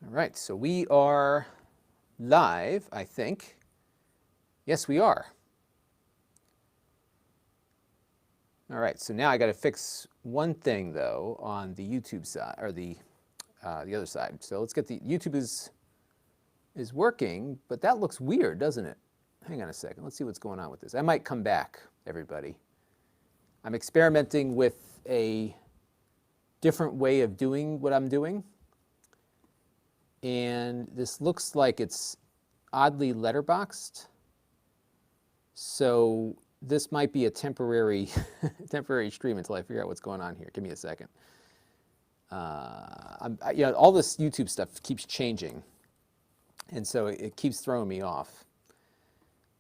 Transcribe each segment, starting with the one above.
All right, so we are live, I think. Yes, we are. All right, so now I got to fix one thing though on the YouTube side or the other side. So let's get the YouTube is working, but that looks weird, doesn't it? Hang on a second. Let's see what's going on with this. I might come back, everybody. I'm experimenting with a different way of doing what I'm doing. And this looks like it's oddly letterboxed. So this might be a temporary stream until I figure out what's going on here. Give me a second. All this YouTube stuff keeps changing, and so it keeps throwing me off.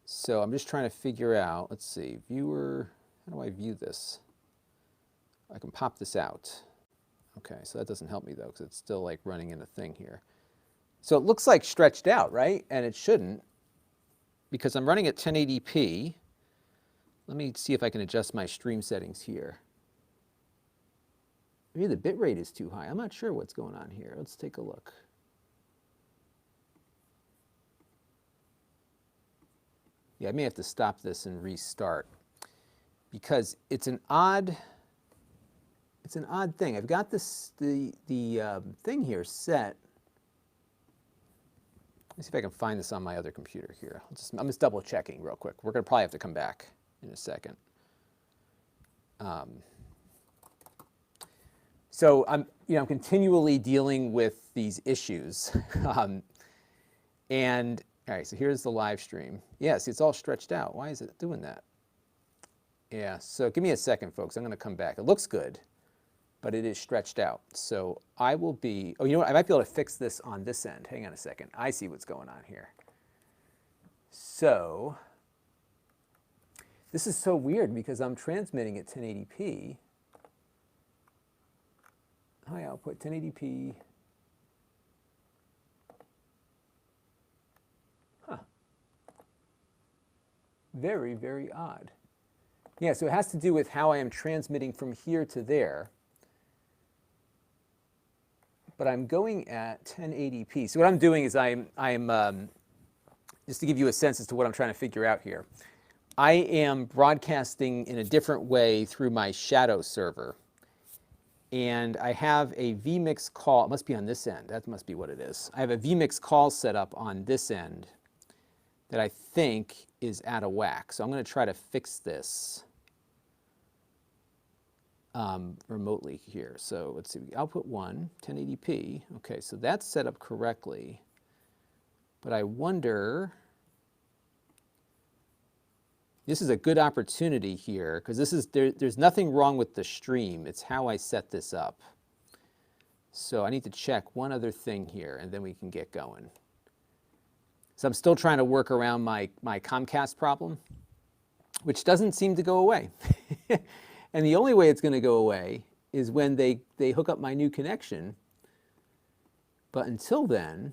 So I'm just trying to figure out, let's see, viewer, how do I view this? I can pop this out. Okay, so that doesn't help me though, because it's still like running in a thing here. So it looks like stretched out, right? And it shouldn't, because I'm running at 1080p. Let me see if I can adjust my stream settings here. Maybe the bit rate is too high. I'm not sure what's going on here. Let's take a look. Yeah, I may have to stop this and restart because it's an odd thing. I've got this the thing here set. Let me see if I can find this on my other computer here. I'm just double checking real quick. We're gonna probably have to come back in a second. So I'm continually dealing with these issues, and all right. So here's the live stream. Yes, it's all stretched out. Why is it doing that? Yeah. So give me a second, folks. I'm going to come back. It looks good, but it is stretched out. So I will be. Oh, you know what? I might be able to fix this on this end. Hang on a second. I see what's going on here. So this is so weird because I'm transmitting at 1080p. High output, 1080p. Huh. Very, very odd. Yeah, so it has to do with how I am transmitting from here to there. But I'm going at 1080p. So what I'm doing is I'm just to give you a sense as to what I'm trying to figure out here. I am broadcasting in a different way through my shadow server. And I have a vMix call. It must be on this end. That must be what it is. I have a vMix call set up on this end that I think is out of whack. So I'm going to try to fix this remotely here. So let's see. Output 1, 1080p. Okay, so that's set up correctly. But I wonder, this is a good opportunity here because there's nothing wrong with the stream. It's how I set this up. So I need to check one other thing here and then we can get going. So I'm still trying to work around my Comcast problem, which doesn't seem to go away. And the only way it's going to go away is when they hook up my new connection. But until then,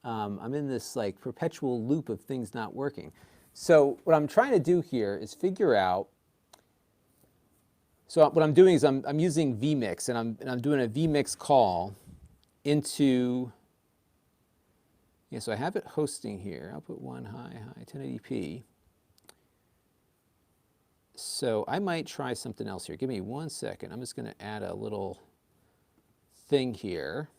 I'm in this like perpetual loop of things not working. So what I'm trying to do here is figure out, so what I'm doing is I'm using vMix and I'm doing a vMix call into, yeah, so I have it hosting here. Output 1, high, 1080p. So I might try something else here. Give me 1 second. I'm just going to add a little thing here.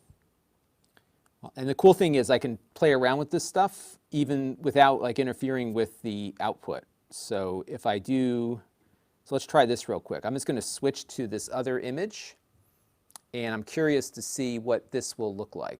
And the cool thing is I can play around with this stuff even without like interfering with the output. So if I do, so let's try this real quick. I'm just going to switch to this other image and I'm curious to see what this will look like.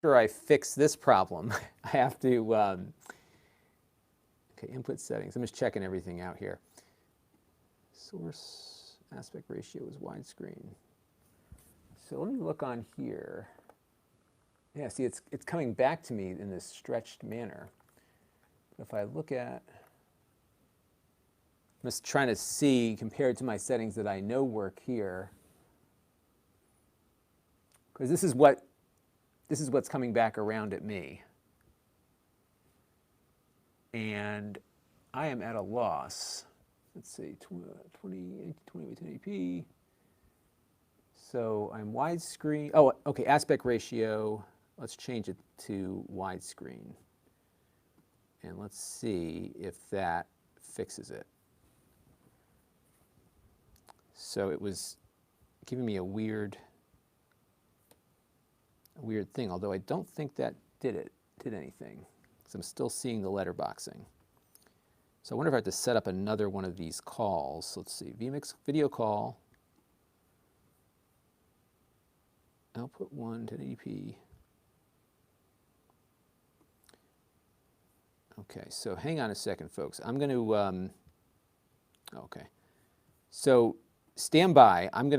After I fix this problem, I have to, okay, input settings. I'm just checking everything out here. Source aspect ratio is widescreen. So let me look on here. Yeah, see, it's coming back to me in this stretched manner. If I look at, I'm just trying to see compared to my settings that I know work here, because this is what's coming back around at me, and I am at a loss. Let's see, 1080p. So I'm widescreen. Oh, okay, aspect ratio. Let's change it to widescreen. And let's see if that fixes it. So it was giving me a weird thing, although I don't think that did anything, because I'm still seeing the letterboxing. So I wonder if I have to set up another one of these calls. Let's see, vMix video call, output 1, 1080p. Okay, so hang on a second, folks. I'm going to, okay. So stand by. I'm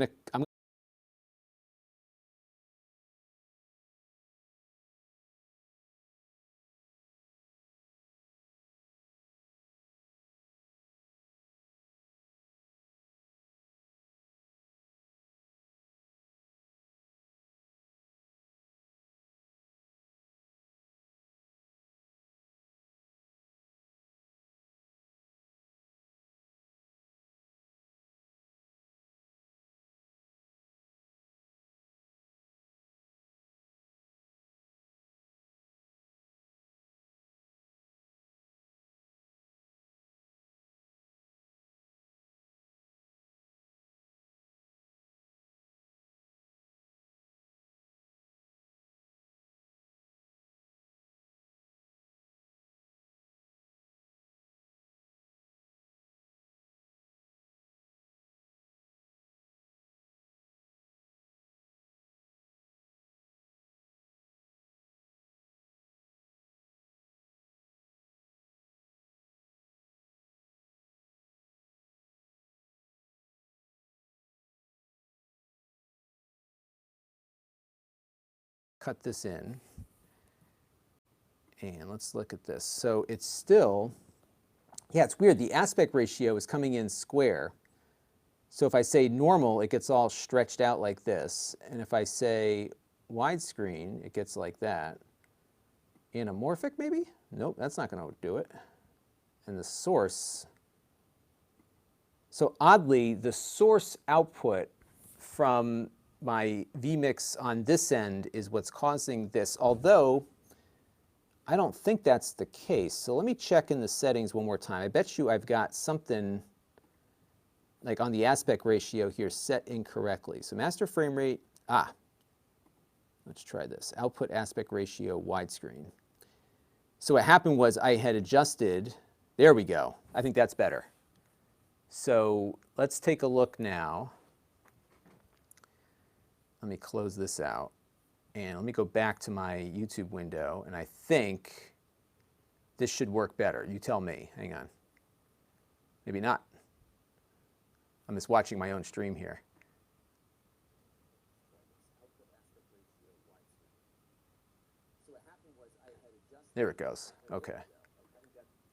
cut this in, and let's look at this. So it's still, yeah, it's weird. The aspect ratio is coming in square. So if I say normal, it gets all stretched out like this. And if I say widescreen, it gets like that. Anamorphic, maybe? Nope, that's not going to do it. And the source. So oddly, the source output from my vMix on this end is what's causing this, although I don't think that's the case. So let me check in the settings one more time. I bet you I've got something like on the aspect ratio here set incorrectly. So master frame rate, let's try this. Output aspect ratio widescreen. So what happened was I had adjusted, there we go. I think that's better. So let's take a look now. Let me close this out, and let me go back to my YouTube window, and I think this should work better. You tell me. Hang on. Maybe not. I'm just watching my own stream here. There it goes. Okay.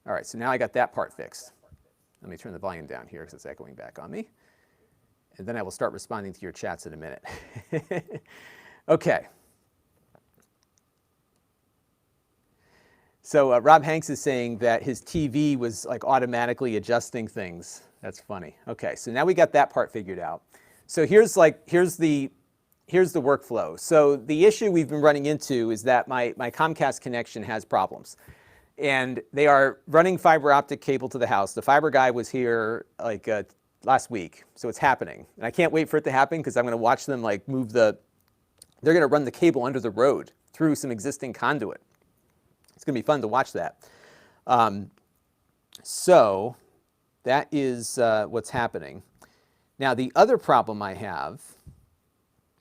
All right, so now I got that part fixed. Let me turn the volume down here because it's echoing back on me. And then I will start responding to your chats in a minute. Okay. So Rob Hanks is saying that his TV was like automatically adjusting things. That's funny. Okay, so now we got that part figured out. So here's the workflow. So the issue we've been running into is that my Comcast connection has problems. And they are running fiber optic cable to the house. The fiber guy was here like last week, so it's happening. And I can't wait for it to happen because I'm going to watch them like they're going to run the cable under the road through some existing conduit. It's going to be fun to watch that. So that is what's happening. Now the other problem I have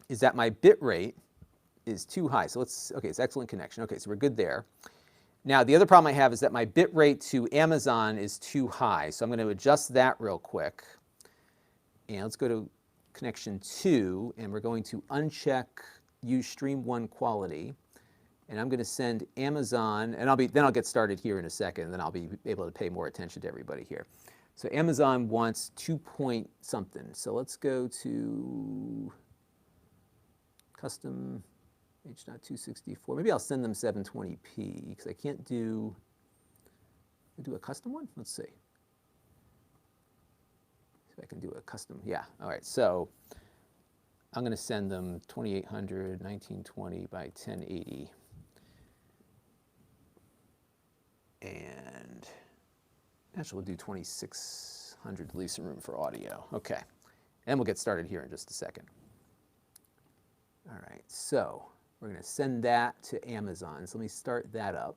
is that my bit rate is too high. So okay, it's excellent connection. Okay, so we're good there. Now, the other problem I have is that my bit rate to Amazon is too high. So I'm going to adjust that real quick. And let's go to connection 2, and we're going to uncheck use stream 1 quality. And I'm going to send Amazon, and then I'll get started here in a second, and then I'll be able to pay more attention to everybody here. So Amazon wants 2 point something. So let's go to custom H.264. Maybe I'll send them 720p because I can't do a custom one. Let's see. If I can do a custom, yeah. All right, so I'm going to send them 2800 1920 by 1080. And actually, we'll do 2600 to leave some room for audio. Okay, and we'll get started here in just a second. All right, so we're going to send that to Amazon. So let me start that up.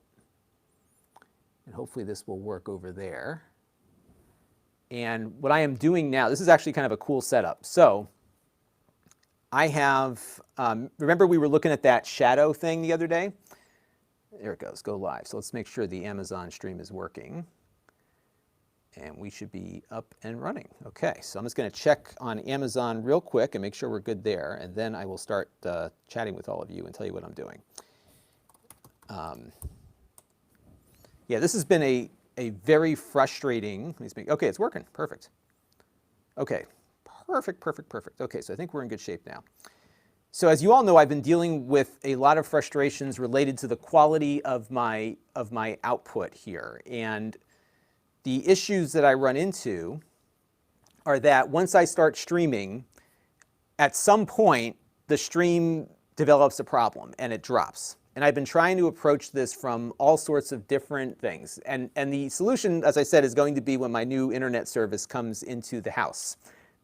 And hopefully this will work over there. And what I am doing now, this is actually kind of a cool setup. So I have, remember we were looking at that shadow thing the other day? There it goes, go live. So let's make sure the Amazon stream is working. And we should be up and running. Okay, so I'm just going to check on Amazon real quick and make sure we're good there. And then I will start chatting with all of you and tell you what I'm doing. Yeah, this has been a very frustrating, okay, it's working, perfect. Okay, perfect. Okay, so I think we're in good shape now. So as you all know, I've been dealing with a lot of frustrations related to the quality of my output here. And the issues that I run into are that once I start streaming, at some point, the stream develops a problem and it drops. And I've been trying to approach this from all sorts of different things. And the solution, as I said, is going to be when my new internet service comes into the house.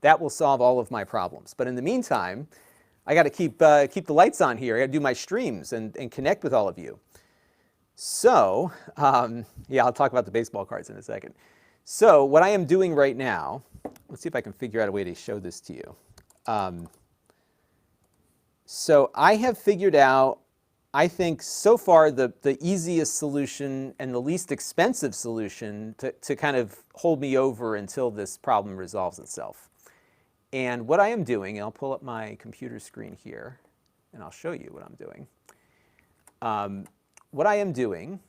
That will solve all of my problems. But in the meantime, I got to keep the lights on here. I got to do my streams and connect with all of you. So, yeah, I'll talk about the baseball cards in a second. So what I am doing right now, let's see if I can figure out a way to show this to you. So I have figured out, I think so far, the easiest solution and the least expensive solution to kind of hold me over until this problem resolves itself. And what I am doing, and I'll pull up my computer screen here, and I'll show you what I'm doing. What I am doing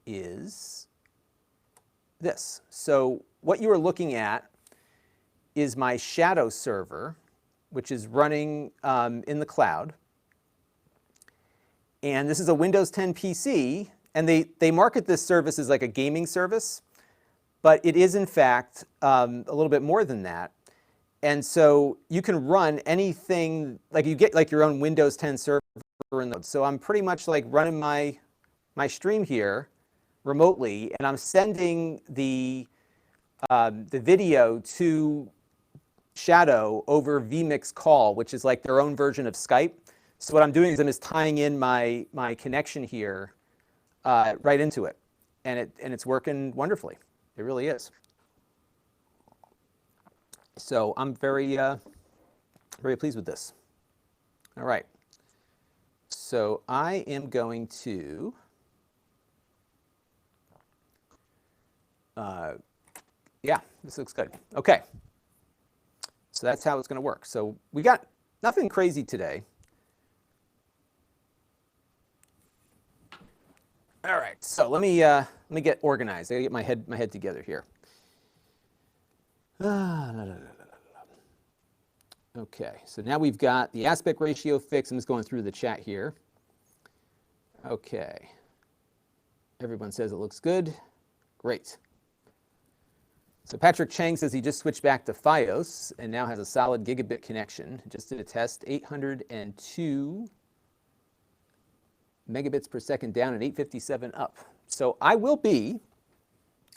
is this. So what you are looking at is my shadow server, which is running in the cloud. And this is a Windows 10 PC, and they market this service as like a gaming service, but it is in fact a little bit more than that. And so you can run anything, like you get like your own Windows 10 server in the, so I'm pretty much like running my stream here remotely, and I'm sending the video to Shadow over vMix Call, which is like their own version of Skype. So what I'm doing is I'm just tying in my connection here right into it, and it's working wonderfully. It really is. So I'm very pleased with this. All right. So I am going to yeah, this looks good. Okay. So that's how it's going to work. So we got nothing crazy today. All right, so let me get organized. I gotta get my head together here. Okay, so now we've got the aspect ratio fixed. I'm just going through the chat here. Okay, everyone says it looks good. Great. So Patrick Chang says he just switched back to Fios and now has a solid gigabit connection. Just did a test, 802 megabits per second down and 857 up. So I will be,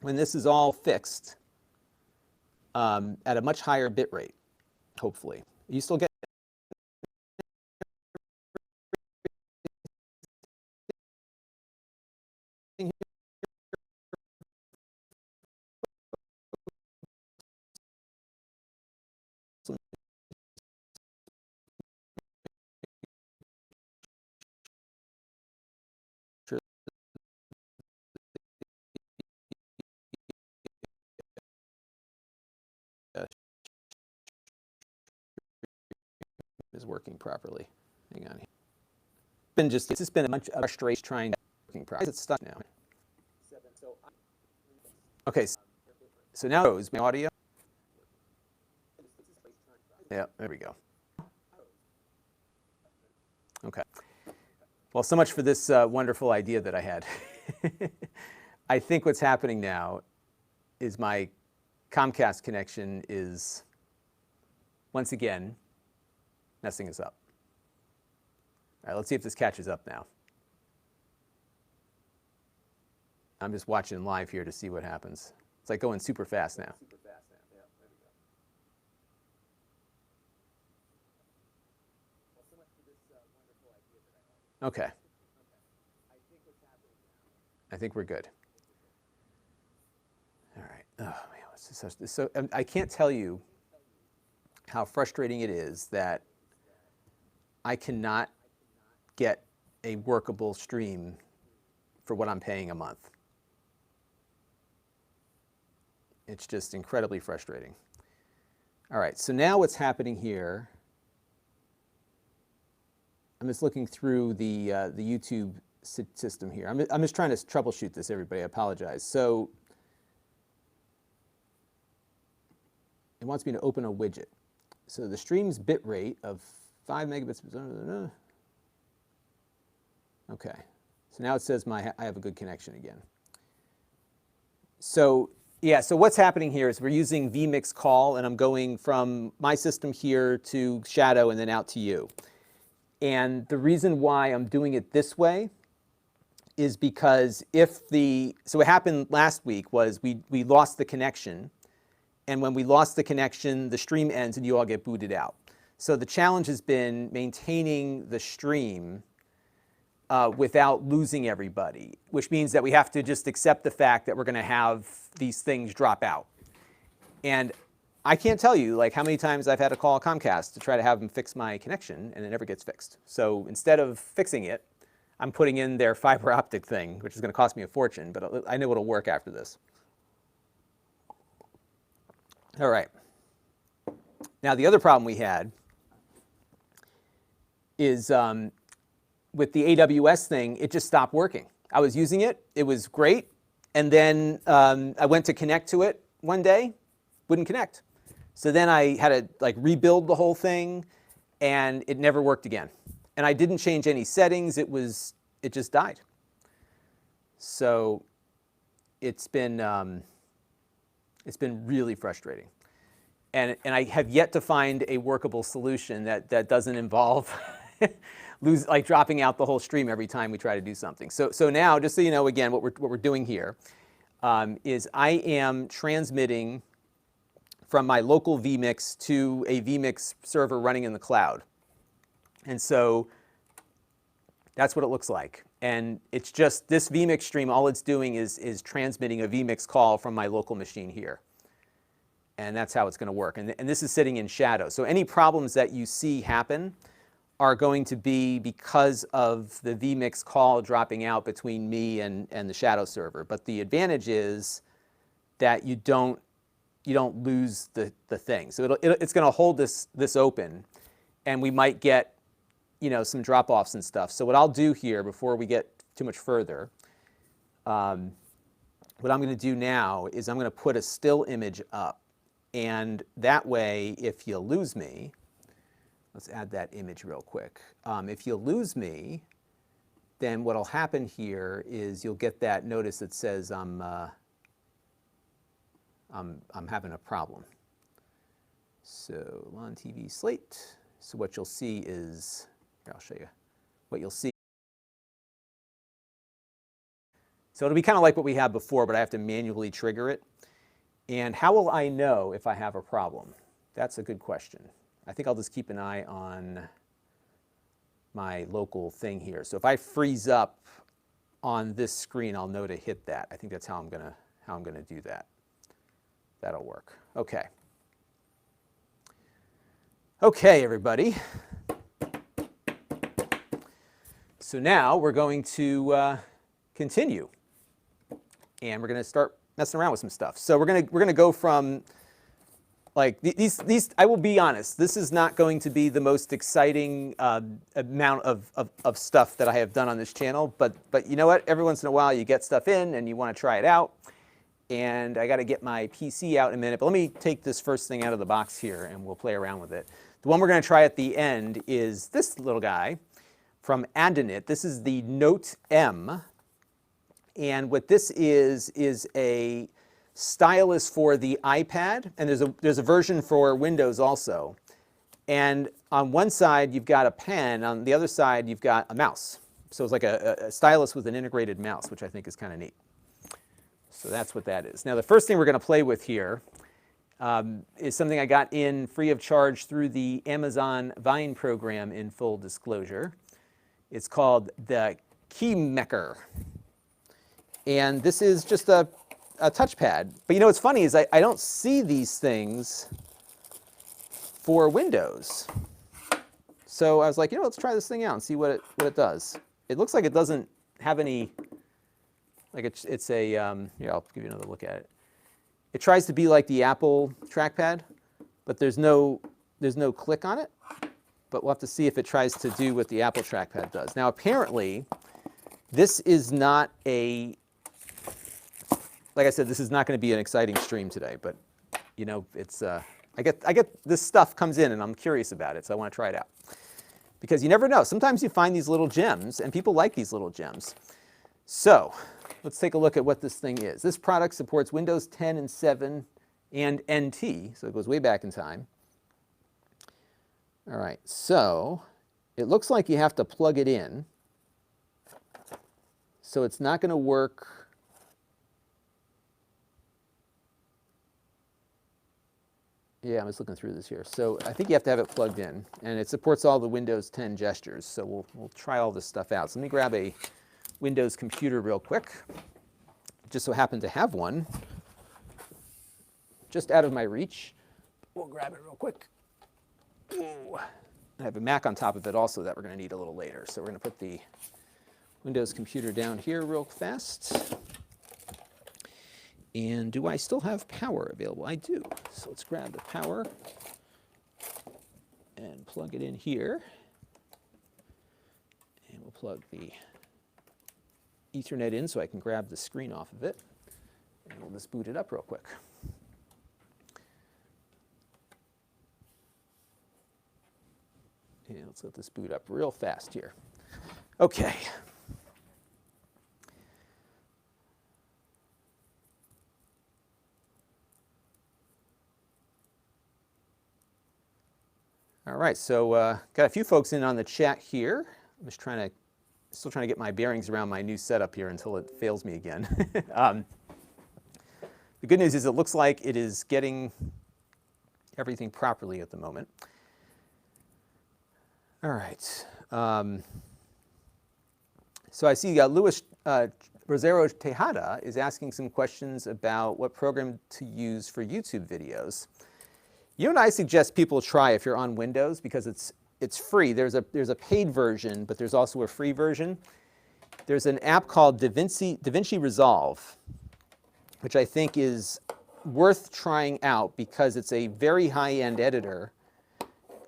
when this is all fixed, at a much higher bit rate, hopefully. You still get is working properly. Hang on. It's just been a bunch of frustration trying to working properly. It's stuck now. Okay, so now it goes my audio. Yeah, there we go. Okay. Well, so much for this wonderful idea that I had. I think what's happening now is my Comcast connection is, once again, messing us up. All right, let's see if this catches up now. I'm just watching live here to see what happens. It's like going super fast now. Okay. I think we're good. All right. Oh, man, so I can't tell you how frustrating it is that I cannot get a workable stream for what I'm paying a month. It's just incredibly frustrating. All right, so now what's happening here, I'm just looking through the YouTube system here. I'm just trying to troubleshoot this, everybody. I apologize. So it wants me to open a widget. So the stream's bit rate of 5 megabits per second. Okay. So now it says I have a good connection again. So yeah, so what's happening here is we're using vMix call, and I'm going from my system here to Shadow and then out to you. And the reason why I'm doing it this way is because so what happened last week was we lost the connection, and when we lost the connection, the stream ends and you all get booted out. So the challenge has been maintaining the stream without losing everybody, which means that we have to just accept the fact that we're going to have these things drop out. And I can't tell you like how many times I've had to call Comcast to try to have them fix my connection, and it never gets fixed. So instead of fixing it, I'm putting in their fiber optic thing, which is going to cost me a fortune, but I know it'll work after this. All right. Now the other problem we had is with the AWS thing, it just stopped working. I was using it, it was great, and then I went to connect to it one day, wouldn't connect. So then I had to like rebuild the whole thing, and it never worked again. And I didn't change any settings, it just died. So it's been really frustrating. And I have yet to find a workable solution that doesn't involve dropping out the whole stream every time we try to do something. So now, just so you know, again, what we're doing here is I am transmitting from my local vMix to a vMix server running in the cloud. And so that's what it looks like. And it's just this vMix stream, all it's doing is transmitting a vMix call from my local machine here. And that's how it's going to work. And this is sitting in Shadow. So any problems that you see happen are going to be because of the vMix call dropping out between me and the Shadow server. But the advantage is that you don't lose the thing. So it's going to hold this open, and we might get some drop-offs and stuff. So what I'll do here before we get too much further, what I'm going to do now is I'm going to put a still image up. And that way, if you lose me, let's add that image real quick. If you lose me, then what'll happen here is you'll get that notice that says I'm having a problem. So Lon.TV slate. So what you'll see is, here, I'll show you what you'll see. So it'll be kind of like what we had before, but I have to manually trigger it. And how will I know if I have a problem? That's a good question. I think I'll just keep an eye on my local thing here. So if I freeze up on this screen, I'll know to hit that. I think that's how I'm gonna do that. That'll work. Okay. Okay, everybody. So now we're going to continue, and we're going to start messing around with some stuff. So we're going to go from Like these, I will be honest, this is not going to be the most exciting amount of stuff that I have done on this channel, but you know what? Every once in a while you get stuff in and you want to try it out, and I got to get my PC out in a minute, but let me take this first thing out of the box here and we'll play around with it. The one we're going to try at the end is this little guy from Adonit. This is the Note M, and what this is a stylus for the iPad, and there's a version for Windows also. And on one side you've got a pen, on the other side you've got a mouse. So it's like a stylus with an integrated mouse, which I think is kind of neat. So that's what that is. Now the first thing we're going to play with here is something I got in free of charge through the Amazon Vine program, in full disclosure. It's called the Keymaker. And this is just a touchpad. But you know what's funny is I don't see these things for Windows. So I was like, you know, let's try this thing out and see what it does. It looks like it doesn't have any, like it's a, here, I'll give you another look at it. It tries to be like the Apple trackpad, but there's no click on it. But we'll have to see if it tries to do what the Apple trackpad does. Now apparently, this is not a, like I said, this is not going to be an exciting stream today, but you know, it's, I get this stuff comes in and I'm curious about it, so I want to try it out. Because you never know, sometimes you find these little gems and people like these little gems. So let's take a look at what this thing is. This product supports Windows 10 and 7 and NT, so it goes way back in time. All right, so it looks like you have to plug it in. So it's not going to work. Yeah, I'm just looking through this here. So I think you have to have it plugged in, and it supports all the Windows 10 gestures. So we'll try all this stuff out. So let me grab a Windows computer real quick. Just so happen to have one just out of my reach. We'll grab it real quick. Ooh. I have a Mac on top of it also that we're going to need a little later. So we're going to put the Windows computer down here real fast. And do I still have power available? I do. So let's grab the power and plug it in here. And we'll plug the Ethernet in so I can grab the screen off of it. And we'll just boot it up real quick. And let's let this boot up real fast here. Okay. All right, so got a few folks in on the chat here. I'm just still trying to get my bearings around my new setup here until it fails me again. The good news is it looks like it is getting everything properly at the moment. All right. So I see Luis Rosero Tejada is asking some questions about what program to use for YouTube videos. You know what I suggest people try if you're on Windows, because it's free. There's a paid version, but there's also a free version. There's an app called DaVinci Resolve, which I think is worth trying out because it's a very high-end editor.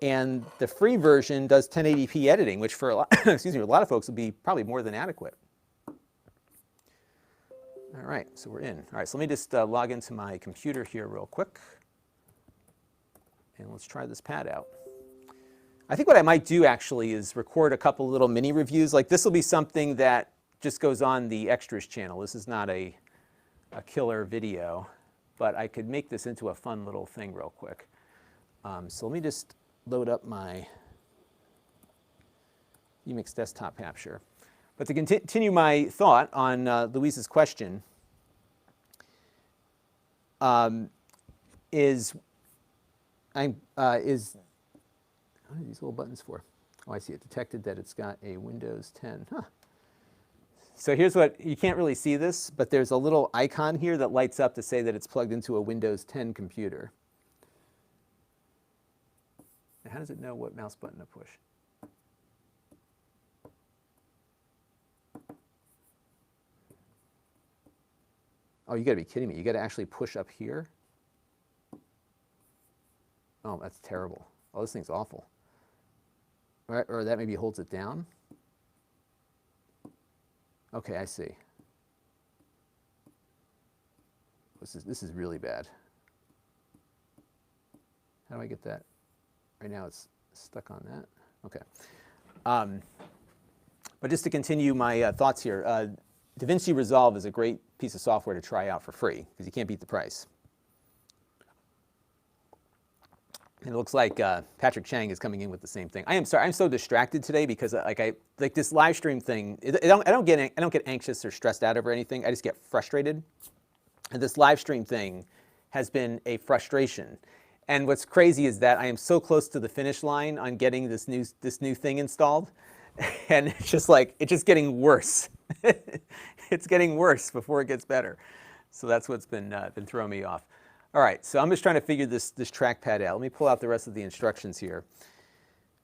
And the free version does 1080p editing, which for a lot, excuse me, a lot of folks would be probably more than adequate. All right, so we're in. All right, so let me just log into my computer here real quick. And let's try this pad out. I think what I might do actually is record a couple little mini reviews. Like this will be something that just goes on the extras channel. This is not a killer video, but I could make this into a fun little thing real quick. So let me just load up my Unix desktop capture. But to continue my thought on Louise's question, what are these little buttons for? Oh, I see it. Detected that it's got a Windows 10. Huh. So here's what, you can't really see this, but there's a little icon here that lights up to say that it's plugged into a Windows 10 computer. Now, how does it know what mouse button to push? Oh, you got to be kidding me. You got to actually push up here? Oh, that's terrible. Oh, this thing's awful. Or that maybe holds it down. Okay, I see. This is really bad. How do I get that? Right now it's stuck on that. Okay. But just to continue my thoughts here, DaVinci Resolve is a great piece of software to try out for free because you can't beat the price. And it looks like Patrick Chang is coming in with the same thing. I am sorry, I'm so distracted today because like this live stream thing. I don't get anxious or stressed out over anything. I just get frustrated. And this live stream thing has been a frustration. And what's crazy is that I am so close to the finish line on getting this new thing installed, and it's just getting worse. It's getting worse before it gets better. So that's what's been throwing me off. All right, so I'm just trying to figure this trackpad out. Let me pull out the rest of the instructions here.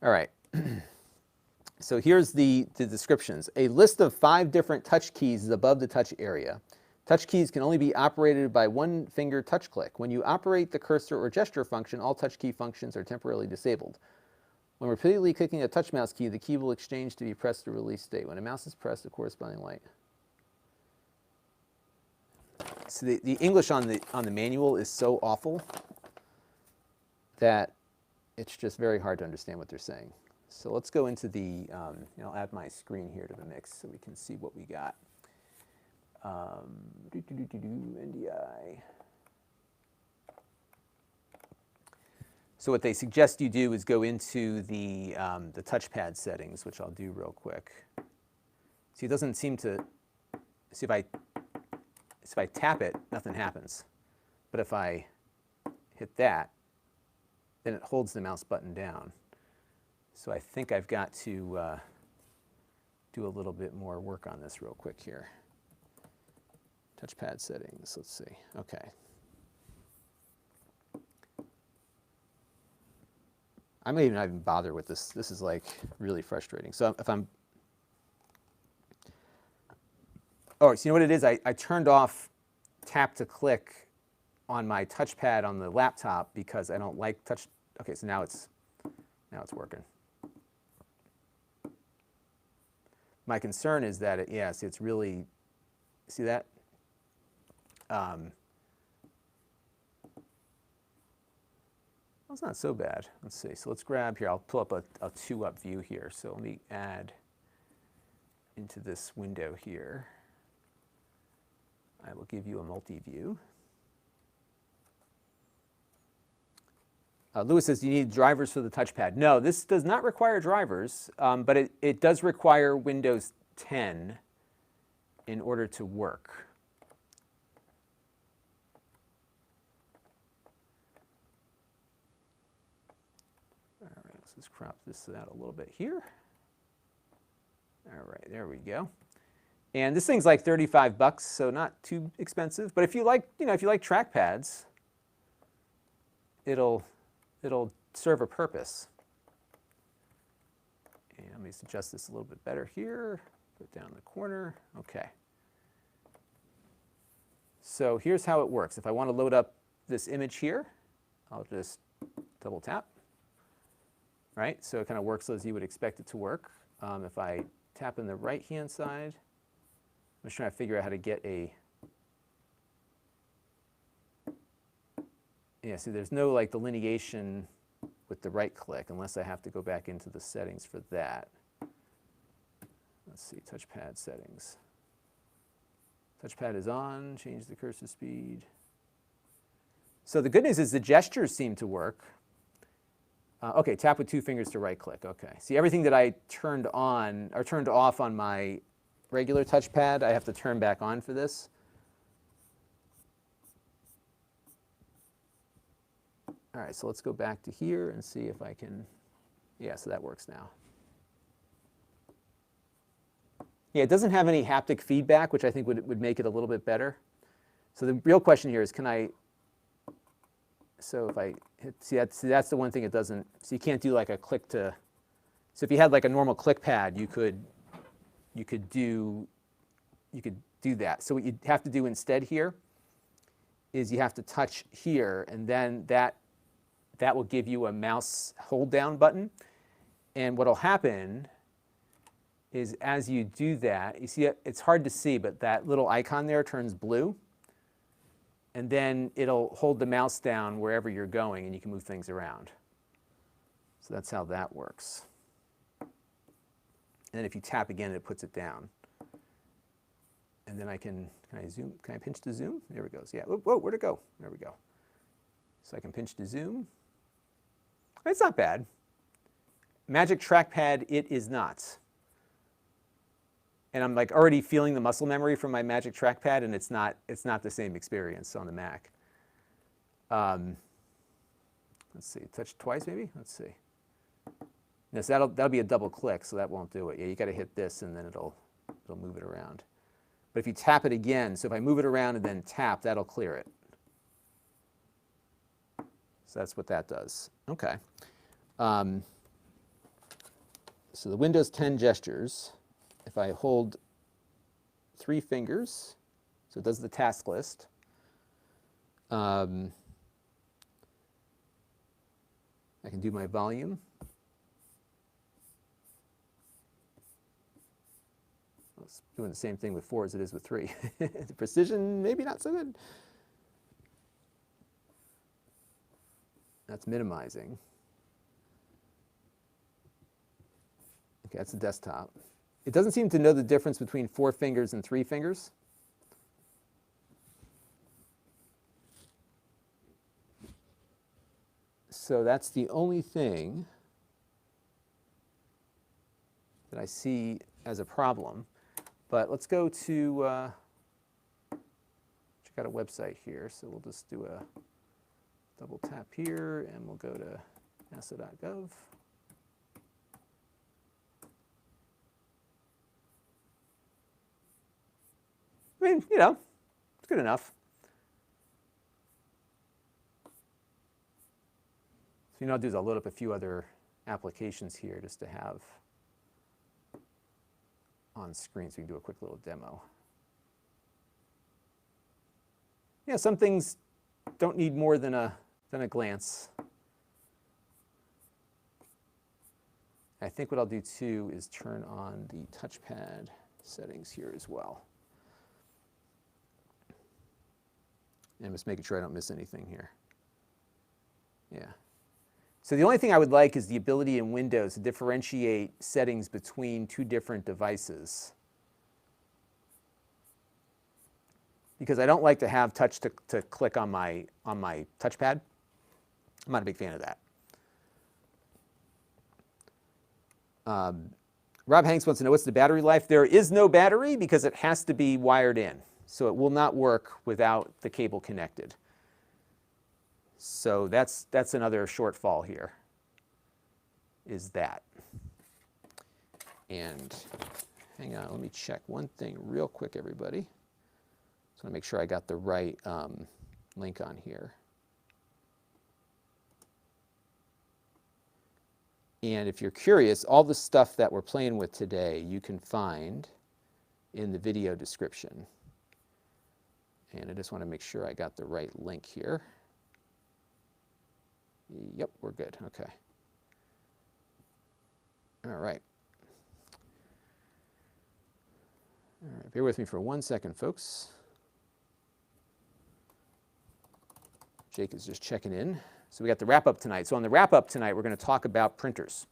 All right. So here's the descriptions. A list of 5 different touch keys is above the touch area. Touch keys can only be operated by one finger touch click. When you operate the cursor or gesture function, all touch key functions are temporarily disabled. When repeatedly clicking a touch mouse key, the key will exchange to be pressed to release state. When a mouse is pressed, the corresponding light. So the English on the manual is so awful that it's just very hard to understand what they're saying. So let's go into the, I'll add my screen here to the mix so we can see what we got. NDI. So what they suggest you do is go into the touchpad settings, which I'll do real quick. See, it doesn't seem to, see if I tap it, nothing happens. But if I hit that, then it holds the mouse button down. So I think I've got to do a little bit more work on this real quick here. Touchpad settings, let's see. Okay. I may not even bother with this. This is like really frustrating. So if I'm, oh, so you know what it is? I turned off tap to click on my touchpad on the laptop because I don't like touch. Okay, so now it's working. My concern is that it's really, see that? Well, it's not so bad. Let's see. So let's grab here. I'll pull up a 2-up view here. So let me add into this window here. I will give you a multi-view. Lewis says, do you need drivers for the touchpad? No, this does not require drivers, but it does require Windows 10 in order to work. All right, let's just crop this out a little bit here. All right, there we go. And this thing's like $35, so not too expensive. But if you like, if you like trackpads, it'll serve a purpose. And let me adjust this a little bit better here. Put it down in the corner. Okay. So here's how it works. If I want to load up this image here, I'll just double tap. Right? So it kind of works as you would expect it to work. If I tap in the right-hand side, I'm just trying to figure out how to get a, see there's no like delineation with the right click unless I have to go back into the settings for that. Let's see, touchpad settings. Touchpad is on, change the cursor speed. So the good news is the gestures seem to work. Okay, tap with 2 fingers to right click, okay. See, everything that I turned on or turned off on my regular touchpad, I have to turn back on for this. All right, so let's go back to here and see if I can, so that works now. Yeah, it doesn't have any haptic feedback, which I think would make it a little bit better. So the real question here is, can I, so if I hit, see that's the one thing it doesn't, so you can't do like a click to, so if you had like a normal click pad, you could do that. So what you have to do instead here is you have to touch here, and then that that will give you a mouse hold down button. And what will happen is as you do that, you see it's hard to see, but that little icon there turns blue. And then it'll hold the mouse down wherever you're going, and you can move things around. So that's how that works. And then if you tap again, it puts it down. And then can I zoom? Can I pinch to zoom? There it goes. Yeah. Whoa, where'd it go? There we go. So I can pinch to zoom. It's not bad. Magic Trackpad, it is not. And I'm like already feeling the muscle memory from my Magic Trackpad, and it's not the same experience on the Mac. Let's see, touch twice maybe? Let's see. No, so that'll be a double click, so that won't do it. Yeah, you got to hit this, and then it'll move it around. But if you tap it again, so if I move it around and then tap, that'll clear it. So that's what that does. Okay. So the Windows 10 gestures, if I hold 3 fingers, so it does the task list. I can do my volume. It's doing the same thing with 4 as it is with 3. The precision, maybe not so good. That's minimizing. Okay, that's the desktop. It doesn't seem to know the difference between 4 fingers and 3 fingers. So that's the only thing that I see as a problem. But let's go to check out a website here. So we'll just do a double tap here, and we'll go to nasa.gov. I mean, you know, it's good enough. So you know what I'll do is I'll load up a few other applications here just to have on screen so we can do a quick little demo. Yeah, some things don't need more than a glance. I think what I'll do too is turn on the touchpad settings here as well. And just making sure I don't miss anything here. Yeah. So the only thing I would like is the ability in Windows to differentiate settings between 2 different devices. Because I don't like to have touch to click on my touchpad. I'm not a big fan of that. Rob Hanks wants to know, what's the battery life? There is no battery because it has to be wired in. So it will not work without the cable connected. So that's another shortfall here, is that. And hang on, let me check one thing real quick, everybody. Just want to make sure I got the right link on here. And if you're curious, all the stuff that we're playing with today, you can find in the video description. And I just want to make sure I got the right link here. Yep, we're good. Okay. All right. All right, bear with me for 1 second, folks. Jake is just checking in. So we got the wrap-up tonight. So on the wrap-up tonight, we're going to talk about printers.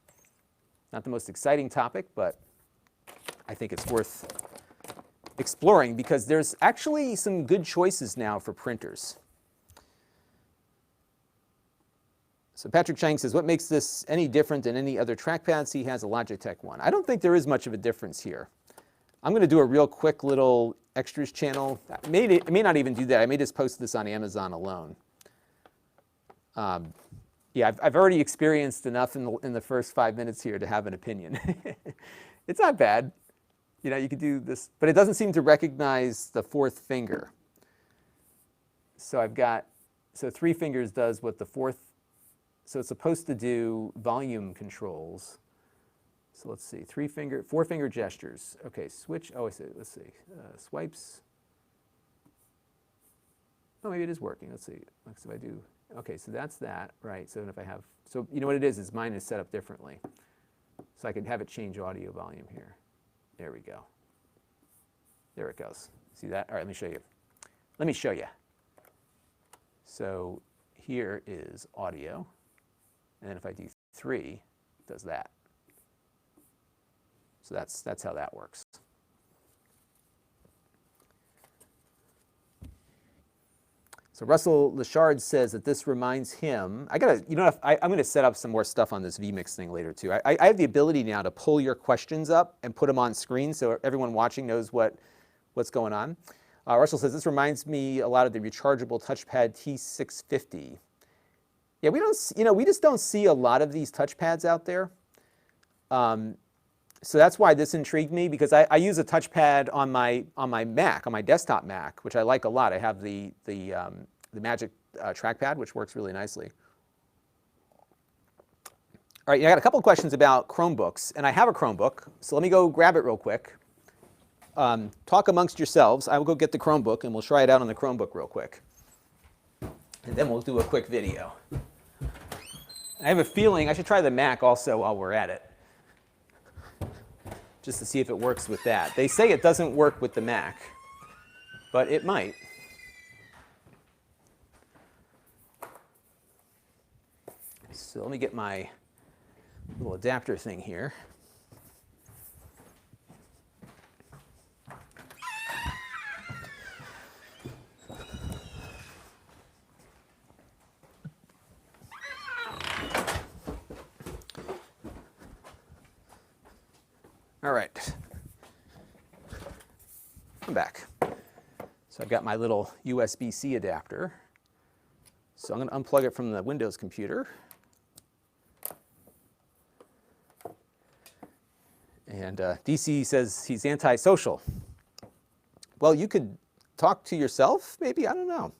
Not the most exciting topic, but I think it's worth exploring because there's actually some good choices now for printers. So Patrick Chang says, what makes this any different than any other trackpads? He has a Logitech one. I don't think there is much of a difference here. I'm going to do a real quick little extras channel. I may not even do that. I may just post this on Amazon alone. Yeah, I've already experienced enough in the first 5 minutes here to have an opinion. It's not bad. You know, you could do this, but it doesn't seem to recognize the 4th finger. So I've got, so 3 fingers does what the 4th, so it's supposed to do volume controls. So let's see, 4 finger gestures. Okay, switch, oh, I see, let's see, swipes. Oh, maybe it is working, let's see. If I do Okay, so that's that, right? So if I have, so you know what it is mine is set up differently. So I could have it change audio volume here. There we go. There it goes. See that? All right, let me show you. Let me show you. So here is audio. And then if I do 3, it does that. So that's how that works. So Russell Lachard says that this reminds him, I'm going to set up some more stuff on this vMix thing later too. I have the ability now to pull your questions up and put them on screen so everyone watching knows what's going on. Russell says, this reminds me a lot of the rechargeable touchpad T650. Yeah, we just don't see a lot of these touchpads out there. So that's why this intrigued me, because I use a touchpad on my Mac, on my desktop Mac, which I like a lot. I have the Magic trackpad, which works really nicely. All right, I got a couple of questions about Chromebooks, and I have a Chromebook, so let me go grab it real quick. Talk amongst yourselves. I will go get the Chromebook, and we'll try it out on the Chromebook real quick. And then we'll do a quick video. I have a feeling I should try the Mac also while we're at it, just to see if it works with that. They say it doesn't work with the Mac, but it might. So let me get my little adapter thing here. All right, I'm back. So I've got my little USB-C adapter. So I'm going to unplug it from the Windows computer. And DC says he's antisocial. Well, you could talk to yourself, maybe? I don't know.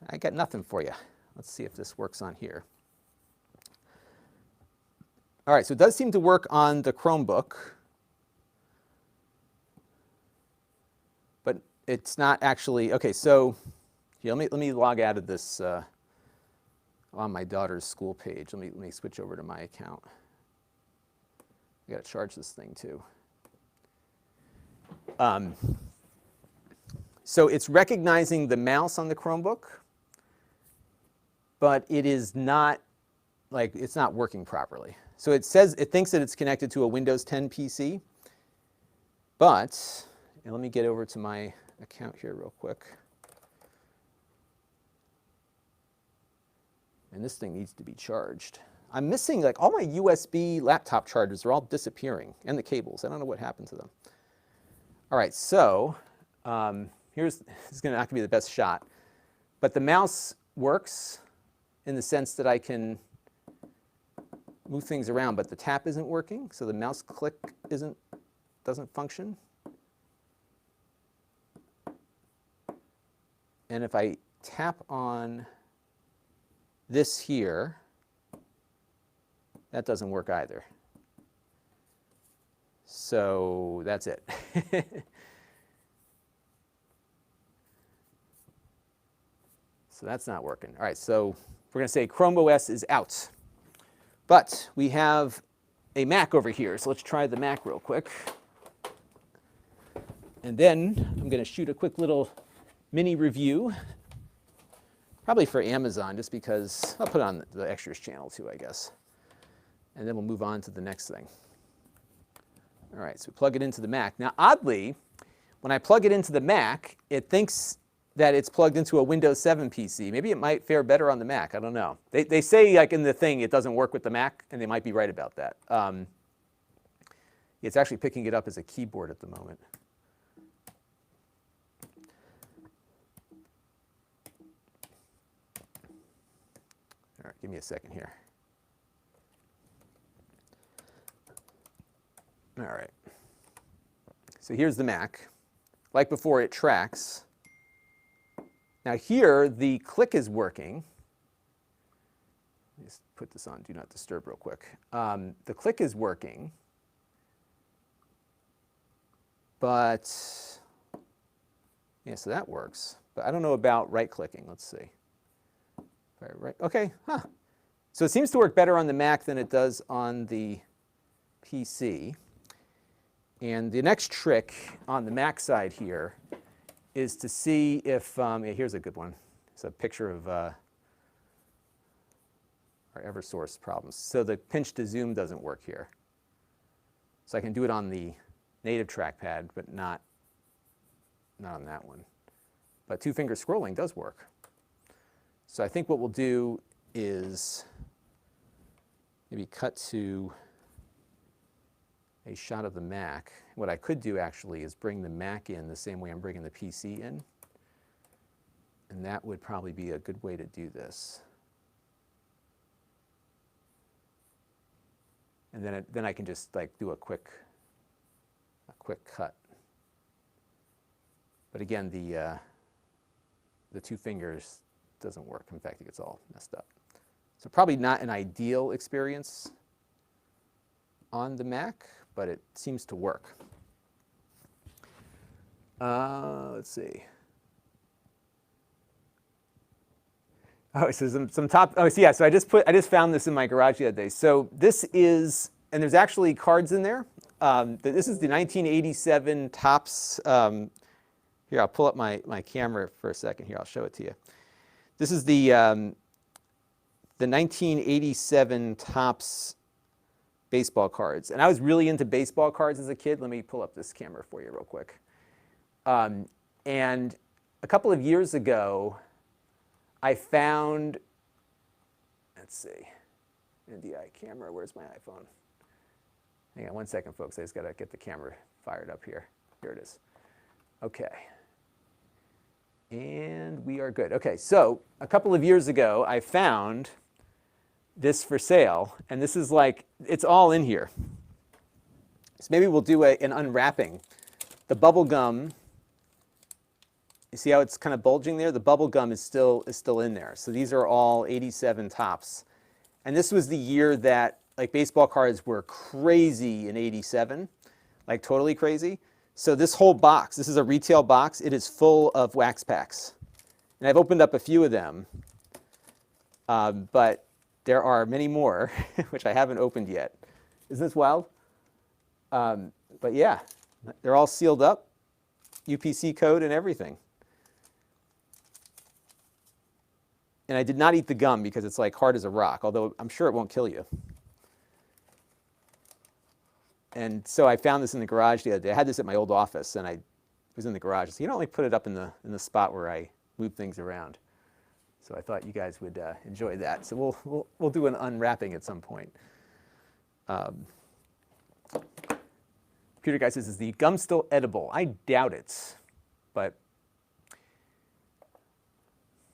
I got nothing for you. Let's see if this works on here. All right, so it does seem to work on the Chromebook, but it's not actually, okay, so here, let me log out of this on my daughter's school page. Let me switch over to my account. I got to charge this thing too. So it's recognizing the mouse on the Chromebook, but it is not, it's not working properly. So it says, it thinks that it's connected to a Windows 10 PC, but, and let me get over to my account here real quick. And this thing needs to be charged. I'm missing, all my USB laptop chargers are all disappearing, and the cables. I don't know what happened to them. All right, so this is not going to be the best shot, but the mouse works in the sense that I can move things around, but the tap isn't working, so the mouse click doesn't function. And if I tap on this here, that doesn't work either. So that's it. So that's not working. All right, so we're going to say Chrome OS is out. But we have a Mac over here, so let's try the Mac real quick. And then I'm going to shoot a quick little mini review, probably for Amazon, just because I'll put it on the extras channel too, I guess. And then we'll move on to the next thing. All right, so we plug it into the Mac. Now, oddly, when I plug it into the Mac, it thinks that it's plugged into a Windows 7 PC. Maybe it might fare better on the Mac. I don't know. They say, in the thing, it doesn't work with the Mac, and they might be right about that. It's actually picking it up as a keyboard at the moment. All right, give me a second here. All right. So here's the Mac. Like before, it tracks. Now here, the click is working. Let me just put this on Do Not Disturb real quick. The click is working, but yeah, so that works. But I don't know about right-clicking. Let's see. Right. Okay. Huh. So it seems to work better on the Mac than it does on the PC. And the next trick on the Mac side here is to see if, yeah, here's a good one. It's a picture of our Eversource problems. So the pinch to zoom doesn't work here. So I can do it on the native trackpad, but not on that one. But two-finger scrolling does work. So I think what we'll do is maybe cut to a shot of the Mac. What I could do actually is bring the Mac in the same way I'm bringing the PC in. And that would probably be a good way to do this. And then I can just like do a quick cut. But again, the two fingers doesn't work. In fact, it gets all messed up. So probably not an ideal experience on the Mac, but it seems to work. Let's see. Oh, so some top. Oh, so yeah. So I just found this in my garage the other day. So this is, and there's actually cards in there. This is the 1987 Topps. Here, I'll pull up my camera for a second. Here, I'll show it to you. This is the 1987 Topps baseball cards. And I was really into baseball cards as a kid. Let me pull up this camera for you real quick. And a couple of years ago, I found, let's see, NDI camera, where's my iPhone? Hang on one second, folks. I just got to get the camera fired up here. Here it is. Okay. And we are good. Okay, so a couple of years ago, I found this for sale, and this is like, it's all in here. So maybe we'll do an unwrapping. The bubble gum, you see how it's kind of bulging there? The bubble gum is still in there. So these are all 87 Topps. And this was the year that like baseball cards were crazy in 87, like totally crazy. So this whole box, this is a retail box, it is full of wax packs. And I've opened up a few of them, but there are many more, which I haven't opened yet. Isn't this wild? But yeah, they're all sealed up, UPC code and everything. And I did not eat the gum because it's like hard as a rock, although I'm sure it won't kill you. And so I found this in the garage the other day. I had this at my old office, and I was in the garage. So you don't like put it up in the spot where I move things around. So I thought you guys would enjoy that. So we'll do an unwrapping at some point. Computer Guy says, is the gum still edible? I doubt it, but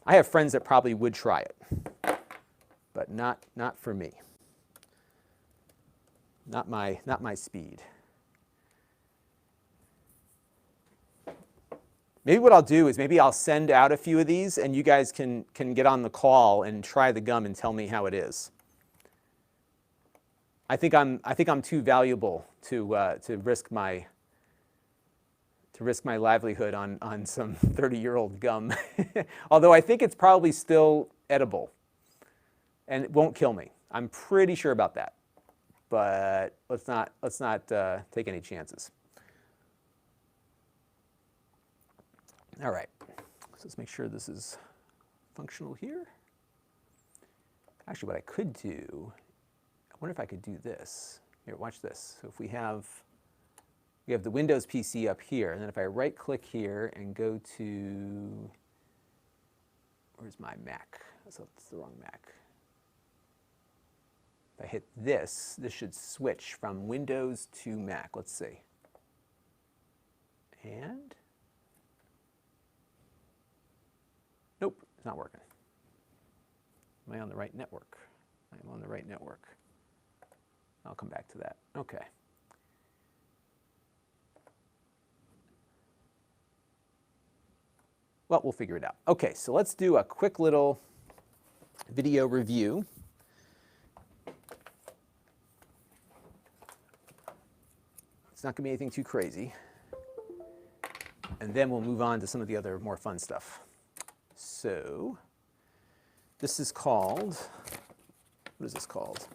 I have friends that probably would try it, but not for me. Not my speed. Maybe what I'll do is maybe I'll send out a few of these, and you guys can get on the call and try the gum and tell me how it is. I think I'm too valuable to risk my livelihood on some 30-year-old gum. Although I think it's probably still edible, and it won't kill me. I'm pretty sure about that. But let's not take any chances. All right, so let's make sure this is functional here. Actually, what I could do, I wonder if I could do this. Here, watch this. So if we have the Windows PC up here, and then if I right-click here and go to, where's my Mac? So that's the wrong Mac. If I hit this, this should switch from Windows to Mac. Let's see. And nope, it's not working. Am I on the right network? I'm on the right network. I'll come back to that. Okay. Well, we'll figure it out. Okay, so let's do a quick little video review. It's not going to be anything too crazy. And then we'll move on to some of the other more fun stuff. So This is called, what is this called?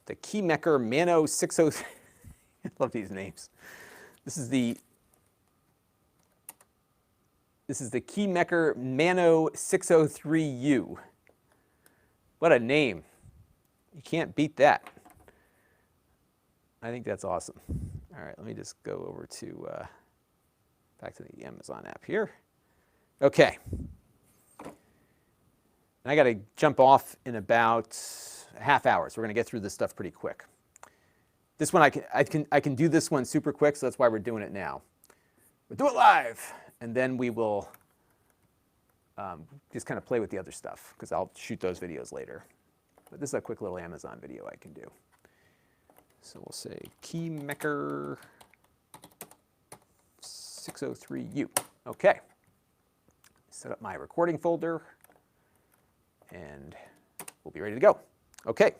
The Keymaker Mano 603. I love these names. This is the Keymaker Mano 603U. What a name. You can't beat that. I think that's awesome. All right, let me just go over to, back to the Amazon app here. Okay. And I got to jump off in about a half hour, so we're going to get through this stuff pretty quick. This one, I can do this one super quick, so that's why we're doing it now. We'll do it live, and then we will just kind of play with the other stuff, because I'll shoot those videos later. But this is a quick little Amazon video I can do. So we'll say Keymaker 603U. Okay. Set up my recording folder, and we'll be ready to go. Okay.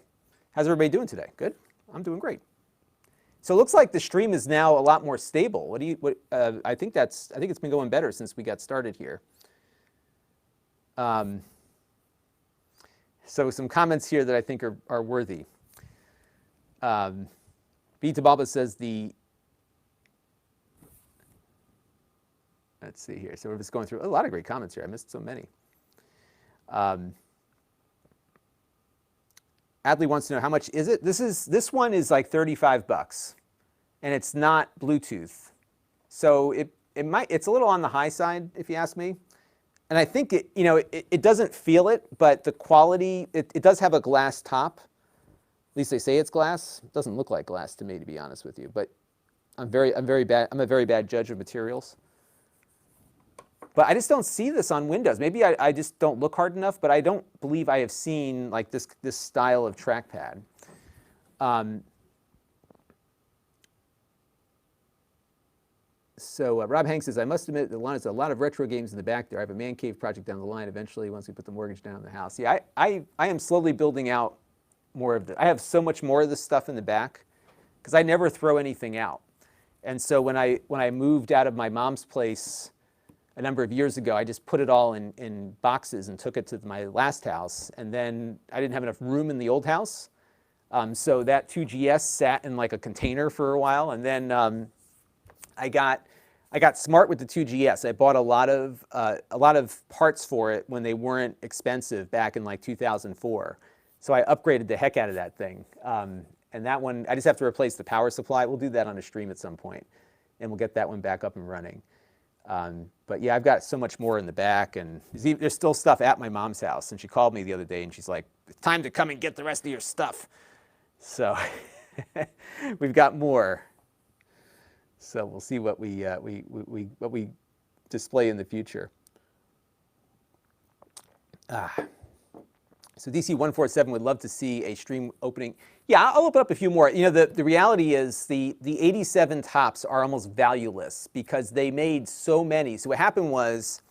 How's everybody doing today? Good? I'm doing great. So it looks like the stream is now a lot more stable. I think it's been going better since we got started here. So some comments here that I think are worthy. B. Tabalba says let's see here. So we're just going through a lot of great comments here. I missed so many. Adley wants to know, how much is it? This one is like $35, and it's not Bluetooth. So it's a little on the high side, if you ask me. And I think it doesn't feel it, but the quality, it does have a glass top. At least they say it's glass. It doesn't look like glass to me, to be honest with you. But I'm a very bad judge of materials. But I just don't see this on Windows. Maybe I just don't look hard enough, but I don't believe I have seen like this style of trackpad. So Rob Hanks says, I must admit, there's a lot of retro games in the back there. I have a man cave project down the line eventually once we put the mortgage down on the house. Yeah, I am slowly building out more of I have so much more of this stuff in the back because I never throw anything out. And so when I moved out of my mom's place a number of years ago, I just put it all in boxes and took it to my last house. And then I didn't have enough room in the old house. So that 2GS sat in like a container for a while. And then I got smart with the 2GS. I bought a lot of parts for it when they weren't expensive back in like 2004. So I upgraded the heck out of that thing. And that one, I just have to replace the power supply. We'll do that on a stream at some point, and we'll get that one back up and running. But yeah, I've got so much more in the back, and there's still stuff at my mom's house. And she called me the other day, and she's like, "It's time to come and get the rest of your stuff." So we've got more. So we'll see what we display in the future. So DC147 would love to see a stream opening. Yeah, I'll open up a few more. You know, the reality is the 87 tops are almost valueless because they made so many. So what happened was,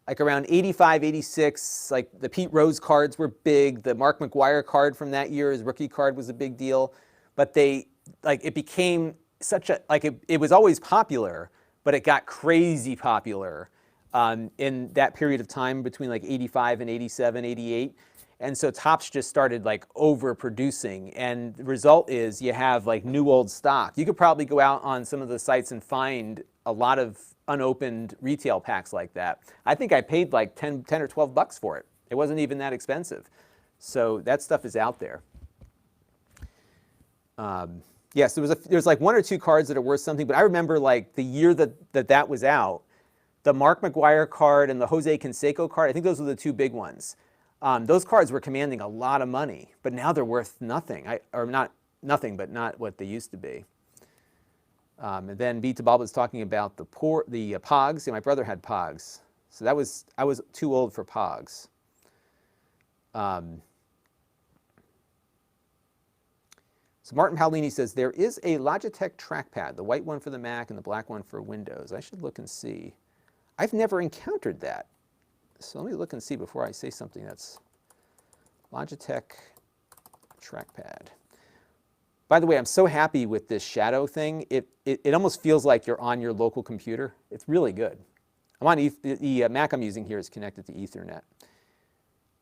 like around 85, 86, like the Pete Rose cards were big. The Mark McGwire card from that year, his rookie card, was a big deal. But it became such a, it was always popular, but it got crazy popular in that period of time between like 85 and 87, 88. And so Topps just started like overproducing, and the result is you have like new old stock. You could probably go out on some of the sites and find a lot of unopened retail packs like that. I think I paid like 10 or 12 bucks for it. It wasn't even that expensive. So that stuff is out there. Yes, there's like one or two cards that are worth something, but I remember like the year that was out, the Mark McGwire card and the Jose Canseco card, I think those were the two big ones. Those cards were commanding a lot of money, but now they're worth nothing, or not nothing, but not what they used to be. And then B. Tabalba is talking about the Pogs. Yeah, my brother had Pogs, so I was too old for Pogs. So Martin Paolini says, there is a Logitech trackpad, the white one for the Mac and the black one for Windows. I should look and see. I've never encountered that. So let me look and see before I say something that's Logitech trackpad. By the way, I'm so happy with this shadow thing. It almost feels like you're on your local computer. It's really good. I'm on the Mac I'm using here is connected to Ethernet.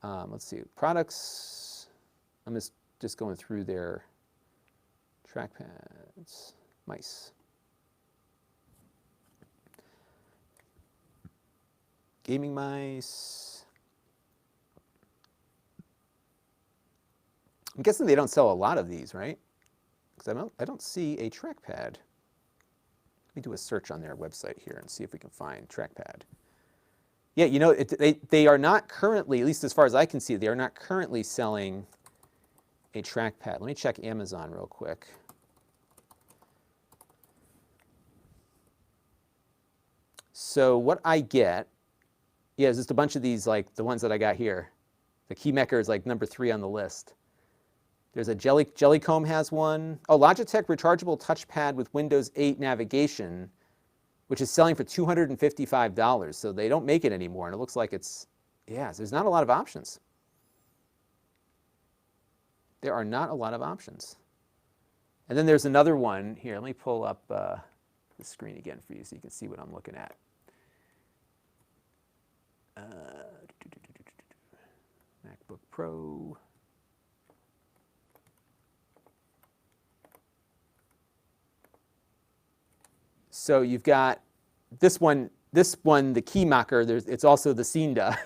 Let's see, products. I'm just going through their trackpads, mice. Gaming mice. I'm guessing they don't sell a lot of these, right? Because I don't see a trackpad. Let me do a search on their website here and see if we can find trackpad. Yeah, you know, they are not currently, at least as far as I can see, they are not currently selling a trackpad. Let me check Amazon real quick. So what I get, yeah, is just a bunch of these, like the ones that I got here. The Keymaker is like number 3 on the list. There's a Jellycomb has one. Oh, Logitech rechargeable touchpad with Windows 8 navigation, which is selling for $255. So they don't make it anymore, and it looks like it's, yeah, there's not a lot of options. There are not a lot of options. And then there's another one here. Let me pull up the screen again for you so you can see what I'm looking at. MacBook Pro. So you've got this one, the Keymaker, it's also the Cinda,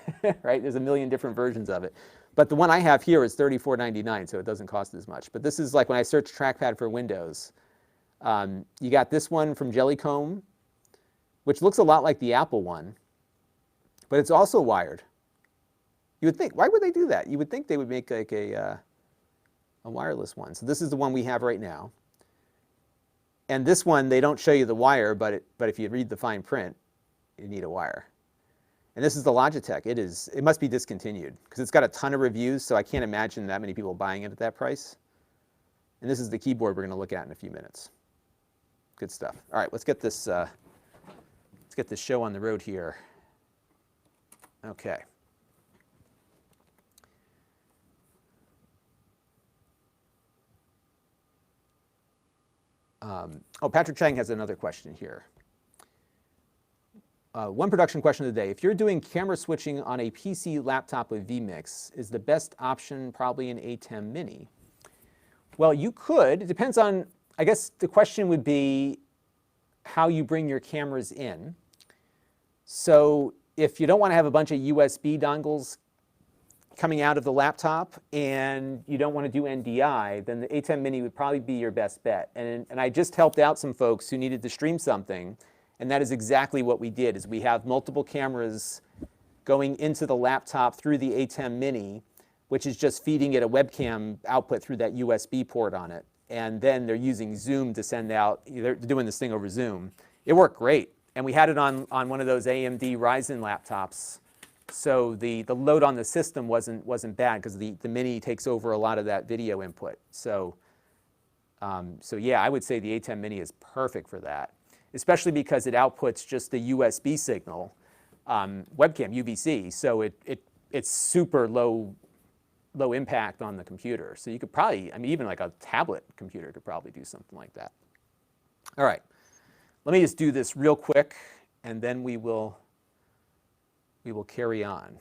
right? There's a million different versions of it. But the one I have here is $34.99, so it doesn't cost as much. But this is like when I search trackpad for Windows. You got this one from Jellycomb, which looks a lot like the Apple one, but it's also wired. You would think, why would they do that? You would think they would make like a wireless one. So this is the one we have right now. And this one, they don't show you the wire, but if you read the fine print, you need a wire. And this is the Logitech. It must be discontinued because it's got a ton of reviews, so I can't imagine that many people buying it at that price. And this is the keyboard we're going to look at in a few minutes. Good stuff. All right, let's get this show on the road here. Okay. Oh, Patrick Chang has another question here. One production question of the day. If you're doing camera switching on a PC laptop with vMix, is the best option probably an ATEM Mini? Well, you could. It depends on, I guess the question would be how you bring your cameras in. So if you don't want to have a bunch of USB dongles coming out of the laptop and you don't want to do NDI, then the ATEM Mini would probably be your best bet. And I just helped out some folks who needed to stream something, and that is exactly what we did, is we have multiple cameras going into the laptop through the ATEM Mini, which is just feeding it a webcam output through that USB port on it. And then they're using Zoom to send out, they're doing this thing over Zoom. It worked great. And we had it on one of those AMD Ryzen laptops. So the load on the system wasn't bad because the Mini takes over a lot of that video input. So yeah, I would say the ATEM Mini is perfect for that, especially because it outputs just the USB signal, webcam, UVC. So it's super low impact on the computer. So you could probably, I mean, even like a tablet computer could probably do something like that. All right, let me just do this real quick, and then we will carry on.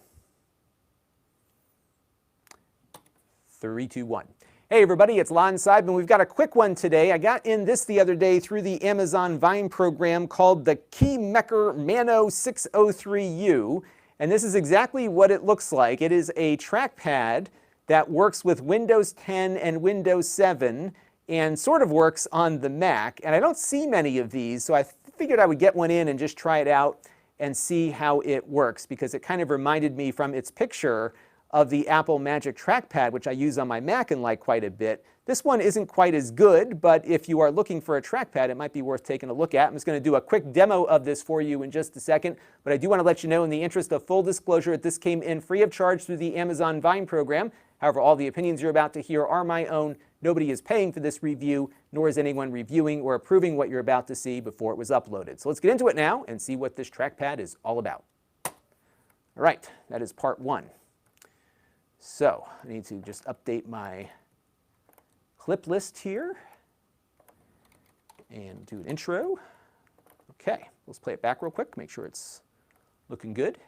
3, 2, 1. Hey everybody, it's Lon.TV, and we've got a quick one today. I got in this the other day through the Amazon Vine program called the Keymaker Mano 603U, and this is exactly what it looks like. It is a trackpad that works with Windows 10 and Windows 7 and sort of works on the Mac, and I don't see many of these, so I figured I would get one in and just try it out and see how it works, because it kind of reminded me from its picture of the Apple Magic Trackpad, which I use on my Mac and like quite a bit. This one isn't quite as good, but if you are looking for a trackpad, it might be worth taking a look at. I'm just going to do a quick demo of this for you in just a second, but I do want to let you know, in the interest of full disclosure, that this came in free of charge through the Amazon Vine program. However, all the opinions you're about to hear are my own. Nobody is paying for this review, nor is anyone reviewing or approving what you're about to see before it was uploaded. So let's get into it now and see what this trackpad is all about. All right, that is part 1. So I need to just update my clip list here and do an intro. Okay, let's play it back real quick, make sure it's looking good.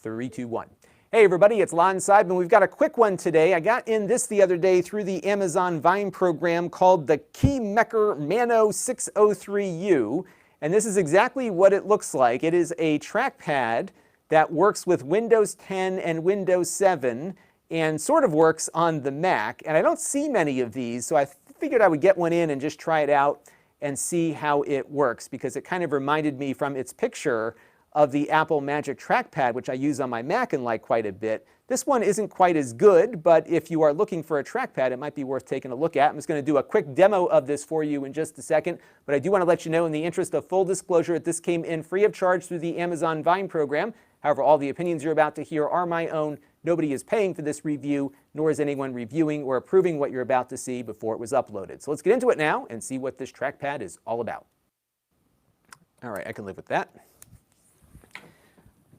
3, 2, 1. Hey everybody, it's Lon.TV, and we've got a quick one today. I got in this the other day through the Amazon Vine program called the Keymaker Mano 603U, and this is exactly what it looks like. It is a trackpad that works with Windows 10 and Windows 7 and sort of works on the Mac, and I don't see many of these, so I figured I would get one in and just try it out and see how it works, because it kind of reminded me from its picture of the Apple Magic Trackpad, which I use on my Mac and like quite a bit. This one isn't quite as good, but if you are looking for a trackpad, it might be worth taking a look at. I'm just going to do a quick demo of this for you in just a second, but I do want to let you know, in the interest of full disclosure, that this came in free of charge through the Amazon Vine program. However, all the opinions you're about to hear are my own. Nobody is paying for this review, nor is anyone reviewing or approving what you're about to see before it was uploaded. So let's get into it now and see what this trackpad is all about. All right, I can live with that.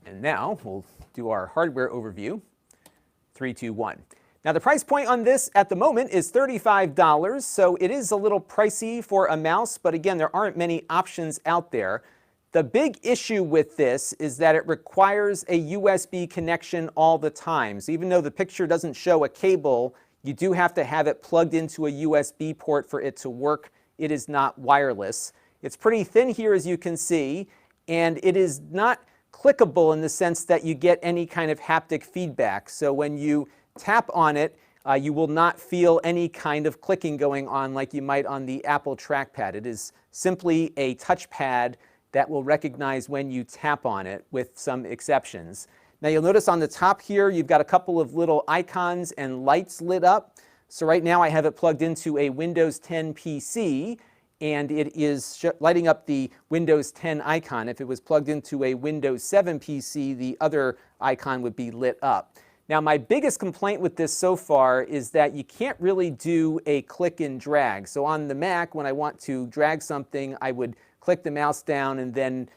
And now we'll do our hardware overview. 3, 2, 1. Now the price point on this at the moment is $35, so it is a little pricey for a mouse, but again, there aren't many options out there. The big issue with this is that it requires a USB connection all the time. So even though the picture doesn't show a cable, you do have to have it plugged into a USB port for it to work. It is not wireless. It's pretty thin here, as you can see, and it is not clickable in the sense that you get any kind of haptic feedback. So when you tap on it, you will not feel any kind of clicking going on like you might on the Apple trackpad. It is simply a touchpad that will recognize when you tap on it, with some exceptions. Now you'll notice on the top here, you've got a couple of little icons and lights lit up. So right now I have it plugged into a Windows 10 PC, and it is lighting up the Windows 10 icon. If it was plugged into a Windows 7 PC, the other icon would be lit up. Now my biggest complaint with this so far is that you can't really do a click and drag. So on the Mac, when I want to drag something, I would click the mouse down and then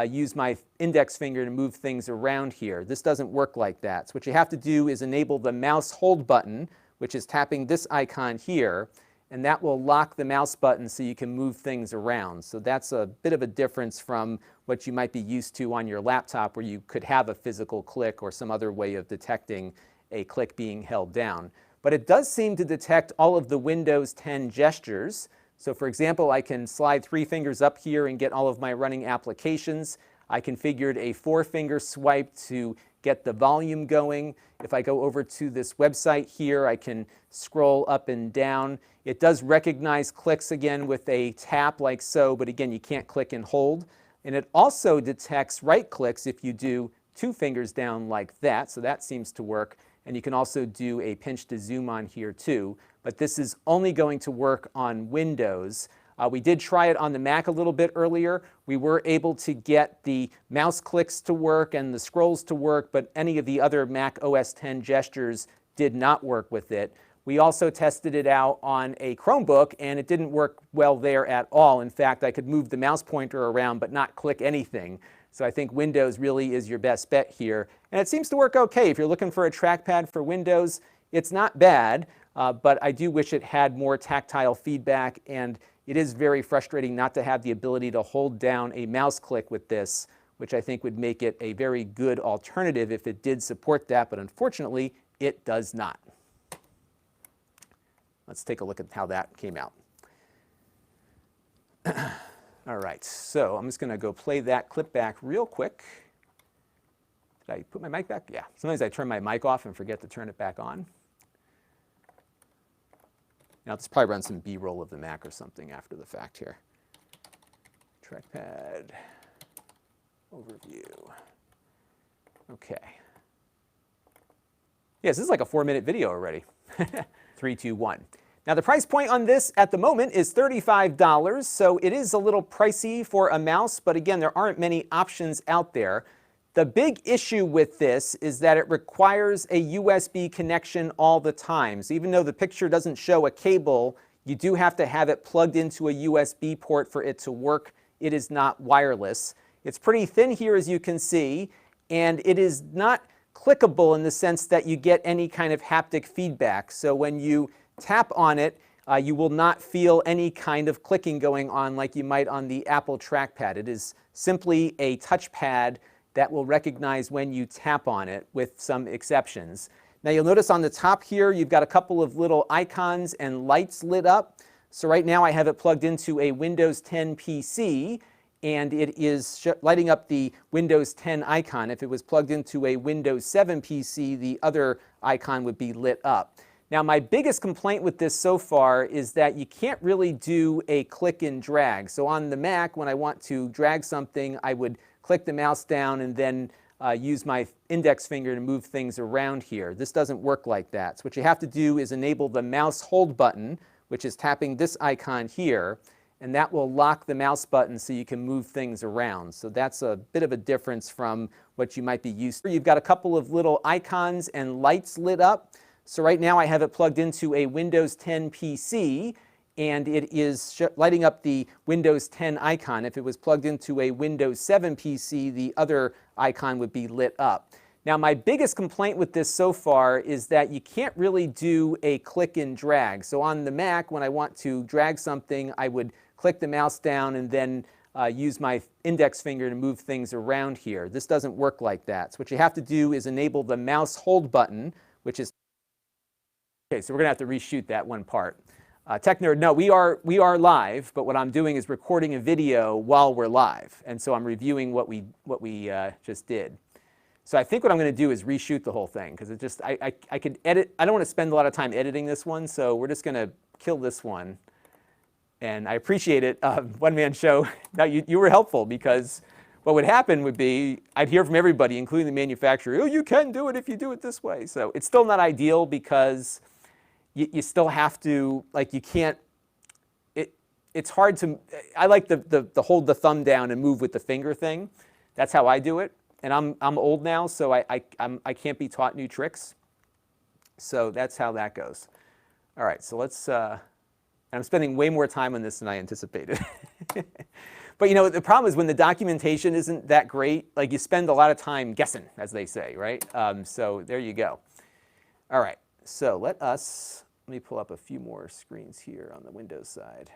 use my index finger to move things around here. This doesn't work like that. So what you have to do is enable the mouse hold button, which is tapping this icon here, and that will lock the mouse button so you can move things around. So that's a bit of a difference from what you might be used to on your laptop, where you could have a physical click or some other way of detecting a click being held down. But it does seem to detect all of the Windows 10 gestures. So for example, I can slide 3 fingers up here and get all of my running applications. I configured a 4-finger swipe to get the volume going. If I go over to this website here, I can scroll up and down. It does recognize clicks again with a tap like so, but again, you can't click and hold. And it also detects right clicks if you do 2 fingers down like that, so that seems to work. And you can also do a pinch to zoom on here too, but this is only going to work on Windows. We did try it on the Mac a little bit earlier. We were able to get the mouse clicks to work and the scrolls to work, but any of the other Mac OS X gestures did not work with it. We also tested it out on a Chromebook, and it didn't work well there at all. In fact, I could move the mouse pointer around but not click anything. So I think Windows really is your best bet here. And it seems to work okay. If you're looking for a trackpad for Windows, it's not bad, but I do wish it had more tactile feedback, and it is very frustrating not to have the ability to hold down a mouse click with this, which I think would make it a very good alternative if it did support that, but unfortunately, it does not. Let's take a look at how that came out. All right, so I'm just going to go play that clip back real quick. Did I put my mic back? Yeah. Sometimes I turn my mic off and forget to turn it back on. Now, let's probably run some B-roll of the Mac or something after the fact here. Trackpad overview. Okay. Yes, this is like a 4-minute video already. 3, 2, 1. Now the price point on this at the moment is $35, so it is a little pricey for a mouse, but again, there aren't many options out there. The big issue with this is that it requires a USB connection all the time. So even though the picture doesn't show a cable, you do have to have it plugged into a USB port for it to work. It is not wireless. It's pretty thin here, as you can see, and it is not clickable in the sense that you get any kind of haptic feedback. So when you tap on it, you will not feel any kind of clicking going on like you might on the Apple trackpad. It is simply a touchpad that will recognize when you tap on it, with some exceptions. Now you'll notice on the top here you've got a couple of little icons and lights lit up. So right now I have it plugged into a Windows 10 PC, and it is lighting up the Windows 10 icon. If it was plugged into a Windows 7 PC, the other icon would be lit up. Now my biggest complaint with this so far is that you can't really do a click and drag. So on the Mac, when I want to drag something, I would click the mouse down and then use my index finger to move things around here. This doesn't work like that. So what you have to do is enable the mouse hold button, which is tapping this icon here, and that will lock the mouse button so you can move things around. So that's a bit of a difference from what you might be used to. You've got a couple of little icons and lights lit up. So right now I have it plugged into a Windows 10 PC, and it is lighting up the Windows 10 icon. If it was plugged into a Windows 7 PC, the other icon would be lit up. Now my biggest complaint with this so far is that you can't really do a click and drag. So on the Mac, when I want to drag something, I would click the mouse down and then use my index finger to move things around here. This doesn't work like that. So what you have to do is enable the mouse hold button, which is... Okay, so we're going to have to reshoot that one part. Tech Nerd, no, we are live, but what I'm doing is recording a video while we're live, and so I'm reviewing what we just did. So I think what I'm going to do is reshoot the whole thing, because it just I could edit. I don't want to spend a lot of time editing this one, so we're just going to kill this one. And I appreciate it, one-man show. Now you were helpful, because what would happen would be I'd hear from everybody, including the manufacturer, oh, you can do it if you do it this way. So it's still not ideal, because you still have to, like, you can't, it's hard to, I like the hold the thumb down and move with the finger thing. That's how I do it. And I'm old now, so I can't be taught new tricks. So that's how that goes. All right, so let's, I'm spending way more time on this than I anticipated. But you know, the problem is when the documentation isn't that great, like, you spend a lot of time guessing, as they say, right? So there you go. All right. So let me pull up a few more screens here on the Windows side.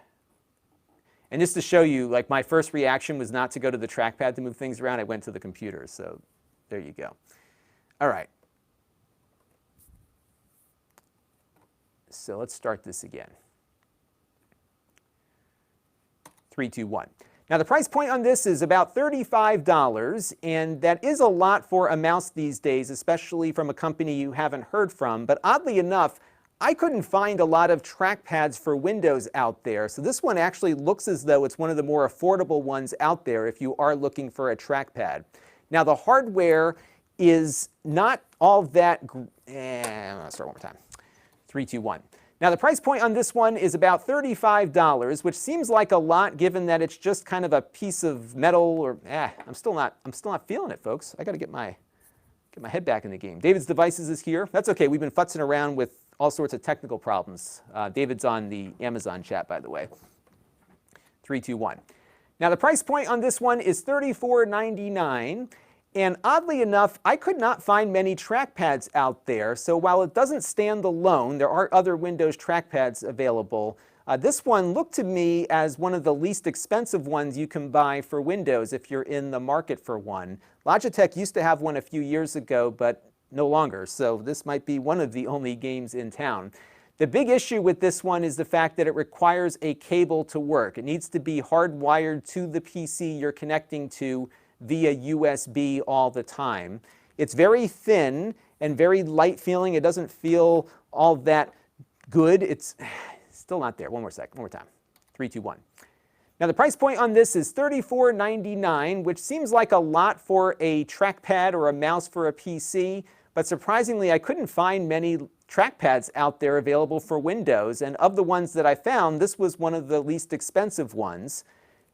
And just to show you, like, my first reaction was not to go to the trackpad to move things around. I went to the computer. So there you go. All right. So let's start this again. 3, 2, 1. Now the price point on this is about $35, and that is a lot for a mouse these days, especially from a company you haven't heard from. But oddly enough, I couldn't find a lot of trackpads for Windows out there. So this one actually looks as though it's one of the more affordable ones out there if you are looking for a trackpad. Now the hardware is not all that, I'm going to start one more time. 3, 2, 1. Now the price point on this one is about $35, which seems like a lot given that it's just kind of a piece of metal, or I'm still not feeling it, folks. I got to get my head back in the game. David's Devices is here. That's okay. We've been futzing around with all sorts of technical problems. David's on the Amazon chat, by the way. 3, 2, 1. Now the price point on this one is $34.99. And oddly enough, I could not find many trackpads out there. So while it doesn't stand alone, there are other Windows trackpads available. This one looked to me as one of the least expensive ones you can buy for Windows if you're in the market for one. Logitech used to have one a few years ago, but no longer. So this might be one of the only games in town. The big issue with this one is the fact that it requires a cable to work. It needs to be hardwired to the PC you're connecting to via USB all the time. It's very thin and very light feeling. It doesn't feel all that good. It's still not there. One more time. 3, 2, 1. Now the price point on this is $34.99, which seems like a lot for a trackpad or a mouse for a PC, but surprisingly I couldn't find many trackpads out there available for Windows, and of the ones that I found, this was one of the least expensive ones.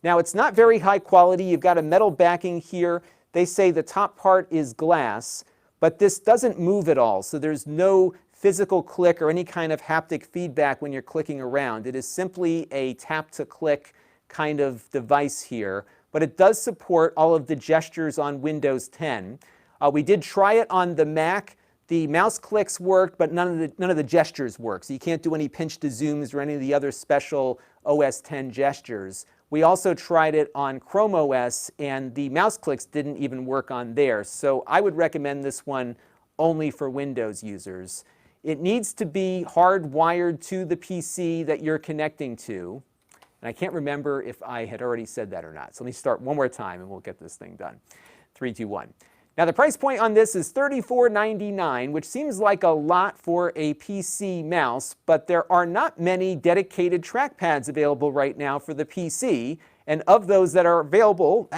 Now it's not very high quality. You've got a metal backing here. They say the top part is glass, but this doesn't move at all, so there's no physical click or any kind of haptic feedback when you're clicking around. It is simply a tap-to-click kind of device here, but it does support all of the gestures on Windows 10. We did try it on the Mac. The mouse clicks worked, but none of the gestures work, so you can't do any pinch to zooms or any of the other special OS 10 gestures. We also tried it on Chrome OS, and the mouse clicks didn't even work on there. So I would recommend this one only for Windows users. It needs to be hardwired to the PC that you're connecting to. And I can't remember if I had already said that or not. So let me start one more time and we'll get this thing done. 3, 2, 1. Now the price point on this is $34.99, which seems like a lot for a PC mouse, but there are not many dedicated trackpads available right now for the PC. And of those that are available,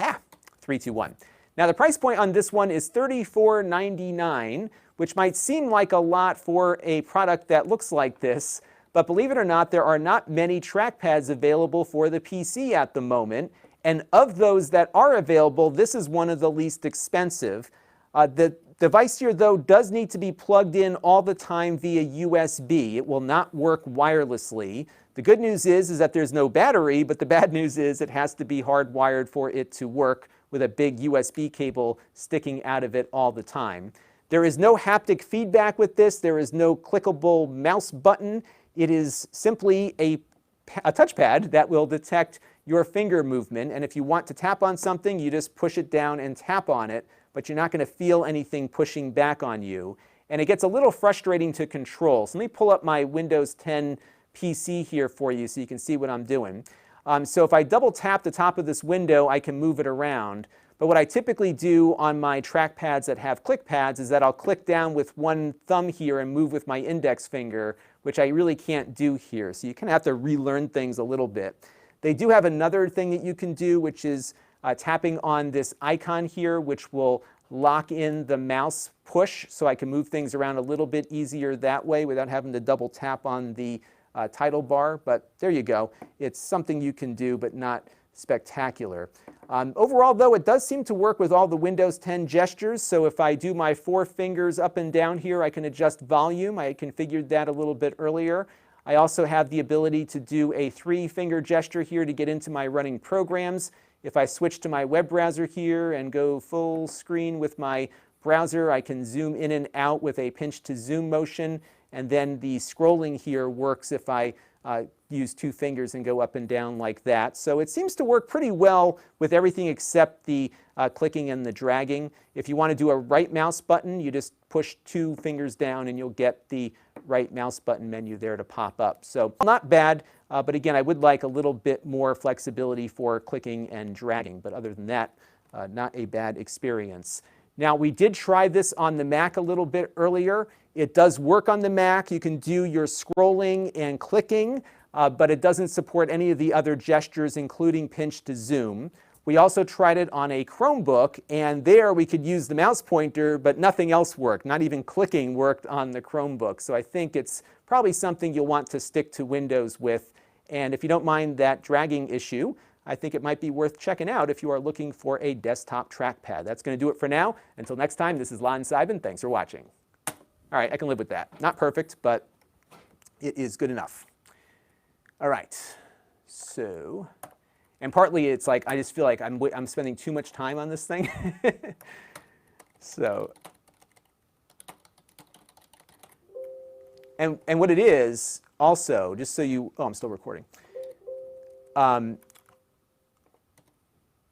3, 2, 1. Now the price point on this one is $34.99, which might seem like a lot for a product that looks like this. But believe it or not, there are not many trackpads available for the PC at the moment. And of those that are available, this is one of the least expensive. The device here, though, does need to be plugged in all the time via USB. It will not work wirelessly. The good news is that there's no battery, but the bad news is it has to be hardwired for it to work with a big USB cable sticking out of it all the time. There is no haptic feedback with this. There is no clickable mouse button. It is simply a touchpad that will detect your finger movement, and if you want to tap on something, you just push it down and tap on it, but you're not going to feel anything pushing back on you. And it gets a little frustrating to control. So let me pull up my Windows 10 PC here for you so you can see what I'm doing. So if I double tap the top of this window, I can move it around. But what I typically do on my trackpads that have click pads is that I'll click down with one thumb here and move with my index finger, which I really can't do here. So you kind of have to relearn things a little bit. They do have another thing that you can do, which is tapping on this icon here, which will lock in the mouse push, so I can move things around a little bit easier that way without having to double tap on the title bar. But there you go. It's something you can do, but not spectacular. Overall, though, it does seem to work with all the Windows 10 gestures. So if I do my 4 fingers up and down here, I can adjust volume. I configured that a little bit earlier. I also have the ability to do a 3-finger gesture here to get into my running programs. If I switch to my web browser here and go full screen with my browser, I can zoom in and out with a pinch to zoom motion. And then the scrolling here works if I use 2 fingers and go up and down like that. So it seems to work pretty well with everything except the clicking and the dragging. If you want to do a right mouse button, you just push 2 fingers down and you'll get the right mouse button menu there to pop up. So not bad, but again, I would like a little bit more flexibility for clicking and dragging. But other than that, not a bad experience. Now, we did try this on the Mac a little bit earlier. It does work on the Mac. You can do your scrolling and clicking, but it doesn't support any of the other gestures, including pinch to zoom. We also tried it on a Chromebook, and there we could use the mouse pointer, but nothing else worked. Not even clicking worked on the Chromebook. So I think it's probably something you'll want to stick to Windows with. And if you don't mind that dragging issue, I think it might be worth checking out if you are looking for a desktop trackpad. That's going to do it for now. Until next time, this is Lon.TV. Thanks for watching. All right, I can live with that. Not perfect, but it is good enough. All right, so, and partly it's like I just feel like I'm spending too much time on this thing. So, and what it is also, just so you, oh, I'm still recording.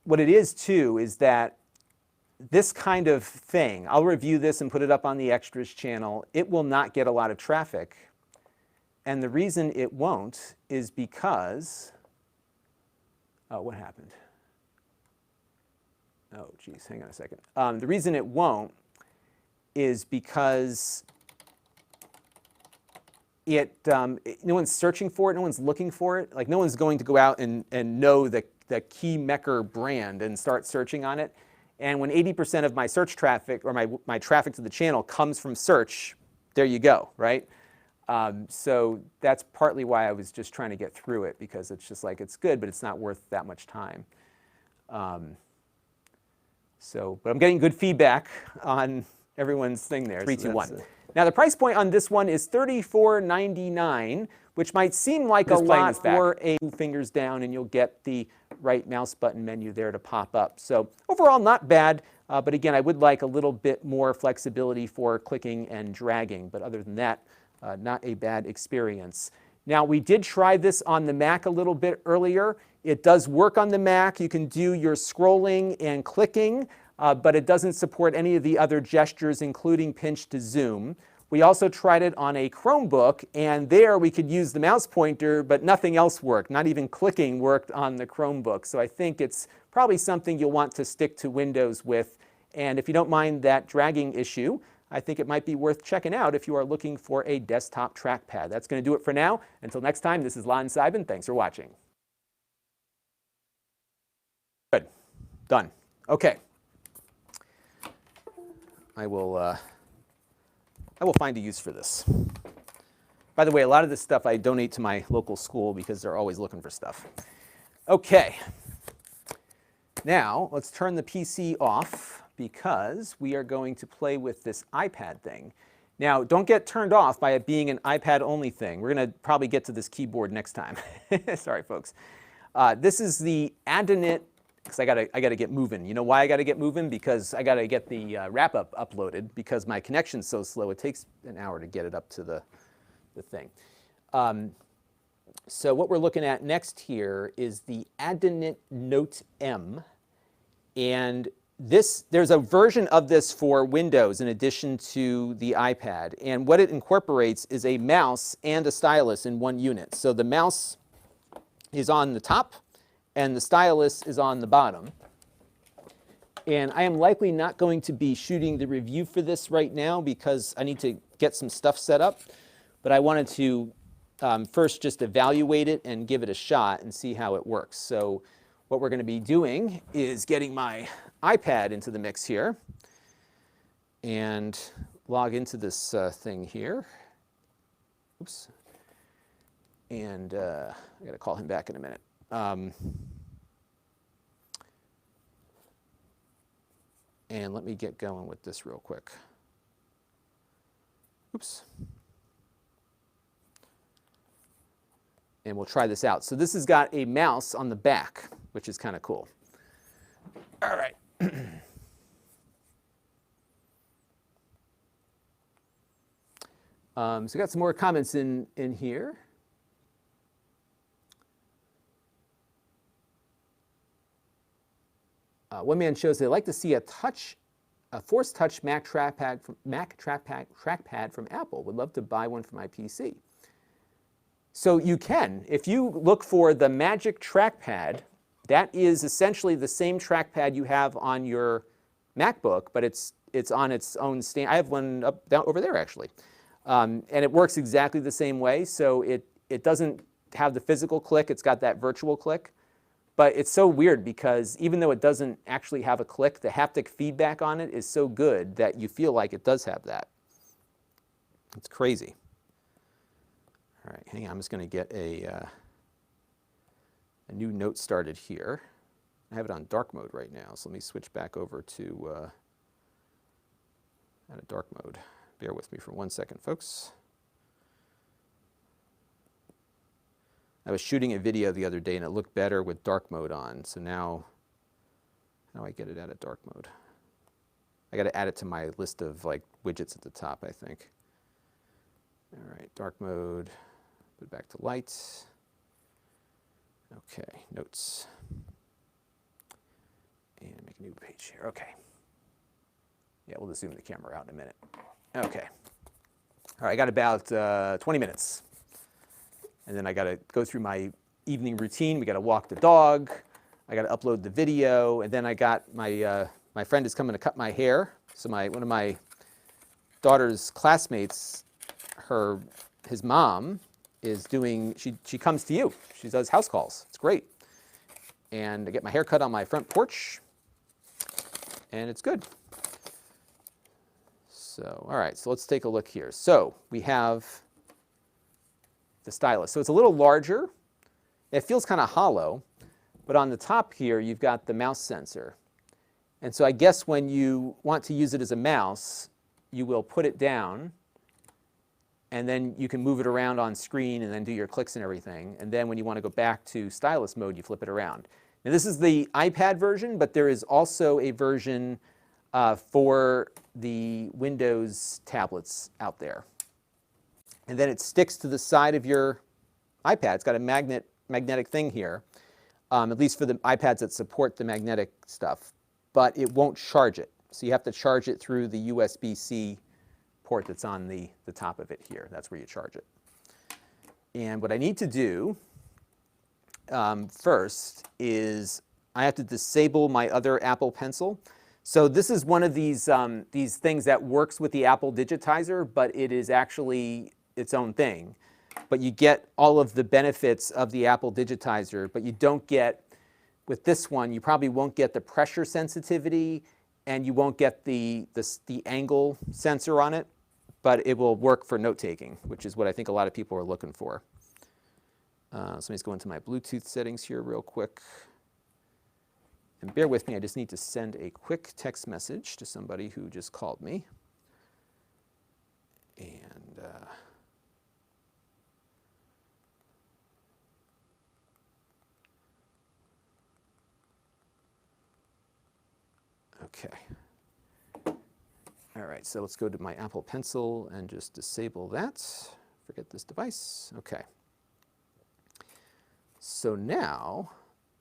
What it is too is that this kind of thing, I'll review this and put it up on the Extras channel, it will not get a lot of traffic. And the reason it won't is because, oh, what happened? Oh, geez, hang on a second. The reason it won't is because no one's searching for it, no one's looking for it. Like, no one's going to go out and know the key Mecker brand and start searching on it. And when 80% of my search traffic, or my traffic to the channel comes from search, there you go, right? So that's partly why I was just trying to get through it, because it's just like, it's good, but it's not worth that much time. But I'm getting good feedback on everyone's thing there. 3, 2, 1. Now the price point on this one is $34.99, which might seem like a lot for a 2 fingers down and you'll get the right mouse button menu there to pop up. So overall, not bad, but again, I would like a little bit more flexibility for clicking and dragging. But other than that, not a bad experience. Now, we did try this on the Mac a little bit earlier. It does work on the Mac. You can do your scrolling and clicking, but it doesn't support any of the other gestures, including pinch to zoom. We also tried it on a Chromebook, and there we could use the mouse pointer, but nothing else worked. Not even clicking worked on the Chromebook. So I think it's probably something you'll want to stick to Windows with. And if you don't mind that dragging issue, I think it might be worth checking out if you are looking for a desktop trackpad. That's going to do it for now. Until next time, this is Lon.TV. Thanks for watching. Good. Done. Okay. I will find a use for this. By the way, a lot of this stuff I donate to my local school because they're always looking for stuff. Okay. Now, let's turn the PC off because we are going to play with this iPad thing. Now, don't get turned off by it being an iPad-only thing. We're going to probably get to this keyboard next time. Sorry, folks. This is the Adonit, because I gotta get moving. You know why I gotta get moving? Because I gotta get the wrap-up uploaded because my connection's so slow. It takes an hour to get it up to the thing. So what we're looking at next here is the Adonit Note M. And there's a version of this for Windows in addition to the iPad. And what it incorporates is a mouse and a stylus in one unit. So the mouse is on the top and the stylus is on the bottom. And I am likely not going to be shooting the review for this right now because I need to get some stuff set up. But I wanted to first just evaluate it and give it a shot and see how it works. So what we're going to be doing is getting my iPad into the mix here and log into this thing here. Oops. And I got to call him back in a minute. And let me get going with this real quick. Oops. And we'll try this out. So this has got a mouse on the back, which is kind of cool. All right. So we got some more comments in here. One man shows they like to see a Force Touch Mac trackpad from Apple. Would love to buy one for my PC. So you can. If you look for the Magic Trackpad, that is essentially the same trackpad you have on your MacBook, but it's on its own stand. I have one down over there actually, and it works exactly the same way. So it doesn't have the physical click; it's got that virtual click. But it's so weird because even though it doesn't actually have a click, the haptic feedback on it is so good that you feel like it does have that. It's crazy. All right, hang on. I'm just going to get a new note started here. I have it on dark mode right now, so let me switch back over to out of dark mode. Bear with me for 1 second, folks. I was shooting a video the other day and it looked better with dark mode on. So now, how do I get it out of dark mode? I got to add it to my list of like widgets at the top, I think. All right, dark mode, put it back to light. Okay, notes. And make a new page here, okay. Yeah, we'll just zoom the camera out in a minute. Okay. All right, I got about 20 minutes. And then I got to go through my evening routine. We got to walk the dog. I got to upload the video. And then I got my friend is coming to cut my hair. So one of my daughter's classmates, his mom is doing, she comes to you. She does house calls. It's great. And I get my hair cut on my front porch. And it's good. So, all right, so let's take a look here. So we have the stylus. So it's a little larger. It feels kind of hollow, but on the top here you've got the mouse sensor. And so I guess when you want to use it as a mouse, you will put it down and then you can move it around on screen and then do your clicks and everything. And then when you want to go back to stylus mode, you flip it around. Now this is the iPad version, but there is also a version for the Windows tablets out there. And then it sticks to the side of your iPad. It's got a magnetic thing here, at least for the iPads that support the magnetic stuff, but it won't charge it. So you have to charge it through the USB-C port that's on the top of it here. That's where you charge it. And what I need to do first is I have to disable my other Apple Pencil. So this is one of these things that works with the Apple Digitizer, but it is actually its own thing. But you get all of the benefits of the Apple Digitizer, but you don't get, with this one, you probably won't get the pressure sensitivity, and you won't get the angle sensor on it, but it will work for note-taking, which is what I think a lot of people are looking for. So let me just go into my Bluetooth settings here real quick. And bear with me, I just need to send a quick text message to somebody who just called me. And okay. All right, so let's go to my Apple Pencil and just disable that. Forget this device. Okay. So now,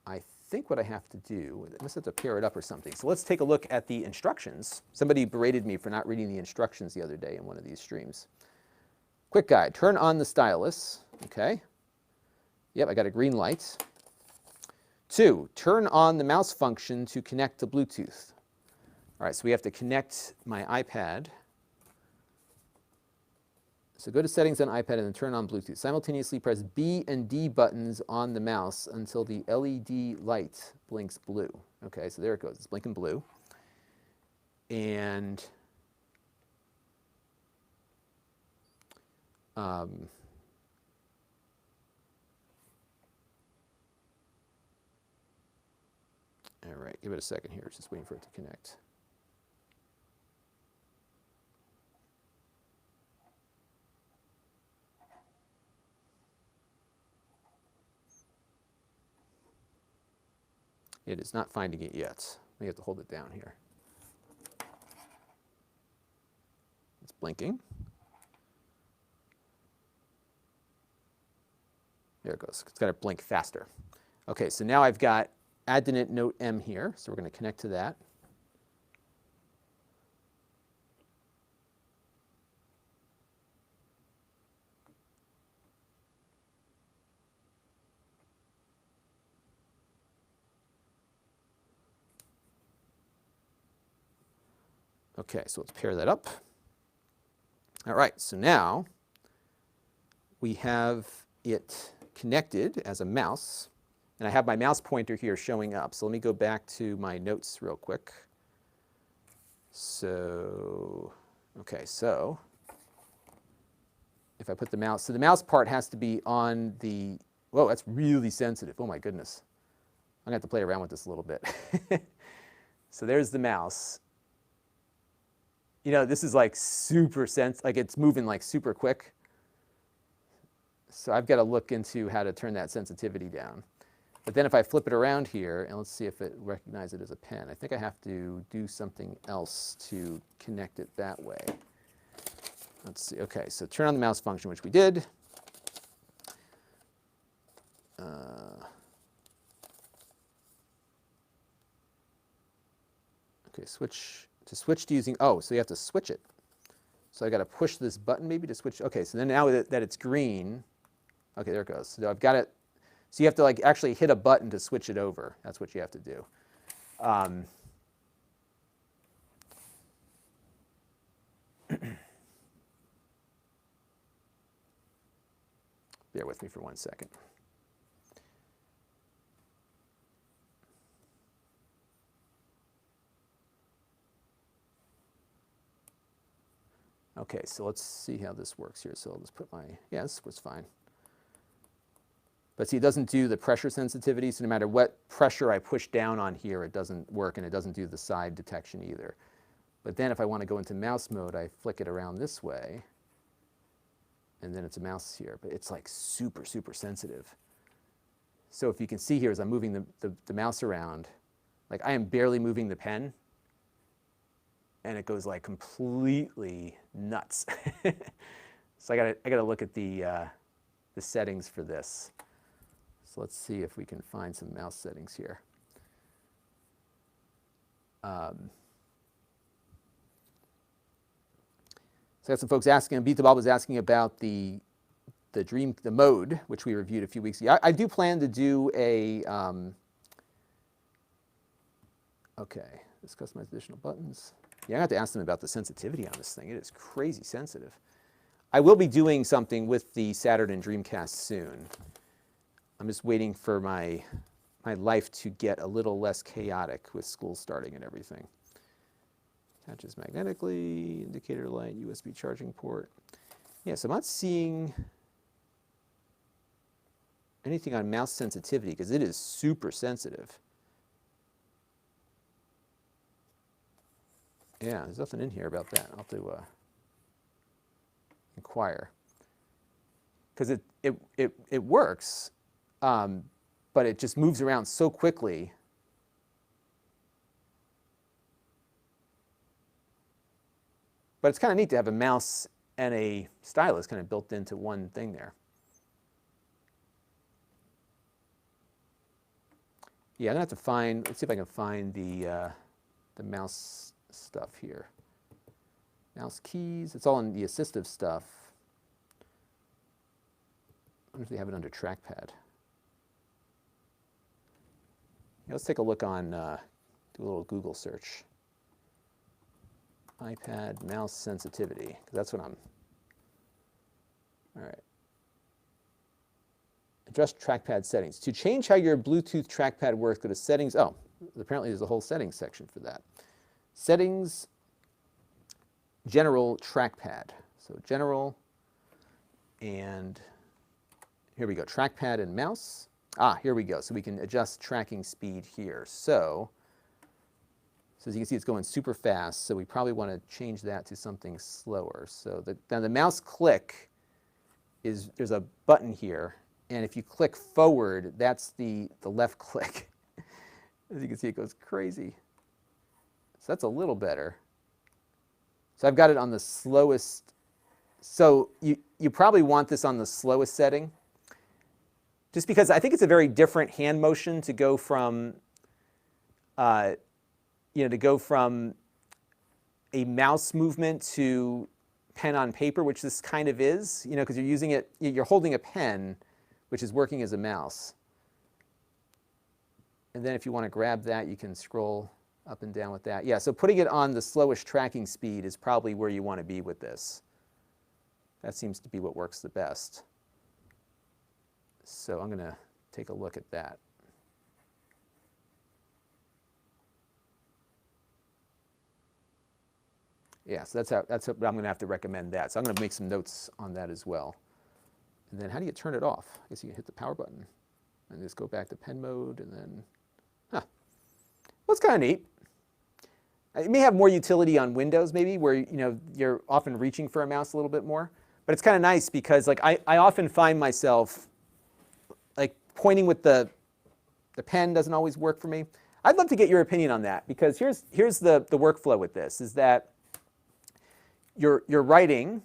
I think what I have to do, I must have to pair it up or something. So let's take a look at the instructions. Somebody berated me for not reading the instructions the other day in one of these streams. Quick guide, turn on the stylus, okay. Yep, I got a green light. 2, turn on the mouse function to connect to Bluetooth. All right, so we have to connect my iPad. So go to settings on iPad and then turn on Bluetooth. Simultaneously press B and D buttons on the mouse until the LED light blinks blue. Okay, so there it goes. It's blinking blue. And all right, give it a second here. It's just waiting for it to connect. It is not finding it yet. We have to hold it down here. It's blinking. There it goes. It's got to blink faster. Okay, so now I've got Add-to-Knit Note M here, so we're going to connect to that. Okay, so let's pair that up. All right, so now we have it connected as a mouse, and I have my mouse pointer here showing up. So let me go back to my notes real quick. So, okay, so if I put the mouse, so the mouse part has to be on the, whoa, that's really sensitive. Oh my goodness. I'm gonna have to play around with this a little bit. So there's the mouse. You know, this is like super like it's moving like super quick. So I've got to look into how to turn that sensitivity down. But then if I flip it around here, and let's see if it recognizes it as a pen. I think I have to do something else to connect it that way. Let's see. Okay, so turn on the mouse function, which we did. Okay, switch to using, oh, so you have to switch it. So I got to push this button maybe to switch. Okay, so then now that it's green, okay, there it goes. So I've got it. So you have to like actually hit a button to switch it over. That's what you have to do. Bear with me for 1 second. Okay, so let's see how this works here. So I'll just put my, yeah, this was fine. But see, it doesn't do the pressure sensitivity, so no matter what pressure I push down on here, it doesn't work, and it doesn't do the side detection either. But then if I want to go into mouse mode, I flick it around this way, and then it's a mouse here. But it's like super, super sensitive. So if you can see here as I'm moving the mouse around, like I am barely moving the pen, and it goes like completely nuts. So I gotta look at the the settings for this. So let's see if we can find some mouse settings here. So I got some folks asking, Beat the Bob was asking about the mode, which we reviewed a few weeks ago. I do plan to do a, okay, let's customize additional buttons. Yeah, I have to ask them about the sensitivity on this thing. It is crazy sensitive. I will be doing something with the Saturn and Dreamcast soon. I'm just waiting for my life to get a little less chaotic with school starting and everything. Attaches magnetically, indicator light, USB charging port. Yeah, so I'm not seeing anything on mouse sensitivity because it is super sensitive. Yeah, there's nothing in here about that. I'll have to inquire. Because it works, but it just moves around so quickly. But it's kind of neat to have a mouse and a stylus kind of built into one thing there. Yeah, I'm going to have to find, let's see if I can find the mouse stuff here. Mouse keys, it's all in the assistive stuff. I wonder if they have it under trackpad. Yeah, let's take a look on, do a little Google search. iPad mouse sensitivity, because that's what I'm, all right. Adjust trackpad settings. To change how your Bluetooth trackpad works, go to settings. Oh, apparently there's a whole settings section for that. Settings, general trackpad. So general, and here we go, trackpad and mouse. Ah, here we go. So we can adjust tracking speed here. So as you can see, it's going super fast, so we probably want to change that to something slower. So now the mouse click is, there's a button here, and if you click forward, that's the left click. As you can see, it goes crazy. So that's a little better. So I've got it on the slowest. So you probably want this on the slowest setting, just because I think it's a very different hand motion to go from to go from a mouse movement to pen on paper, which this kind of is, because you're using it, you're holding a pen, which is working as a mouse. And then if you want to grab that, you can scroll up and down with that. Yeah, so putting it on the slowest tracking speed is probably where you want to be with this. That seems to be what works the best. So I'm going to take a look at that. Yeah, so that's how I'm going to have to recommend that. So I'm going to make some notes on that as well. And then how do you turn it off? I guess you can hit the power button and just go back to pen mode, and then, well, it's kind of neat. It may have more utility on Windows maybe, where you're often reaching for a mouse a little bit more. But it's kind of nice because I often find myself like pointing with the pen doesn't always work for me. I'd love to get your opinion on that, because here's the workflow with this, is that you're writing,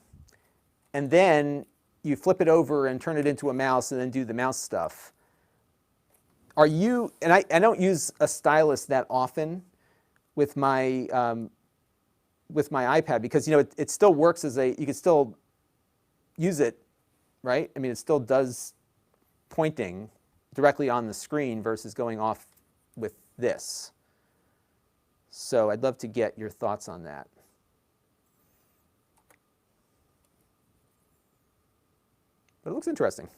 and then you flip it over and turn it into a mouse and then do the mouse stuff. Are you, and I don't use a stylus that often with my iPad, because it still works as you can still use it, right? I mean, it still does pointing directly on the screen versus going off with this. So I'd love to get your thoughts on that. But it looks interesting.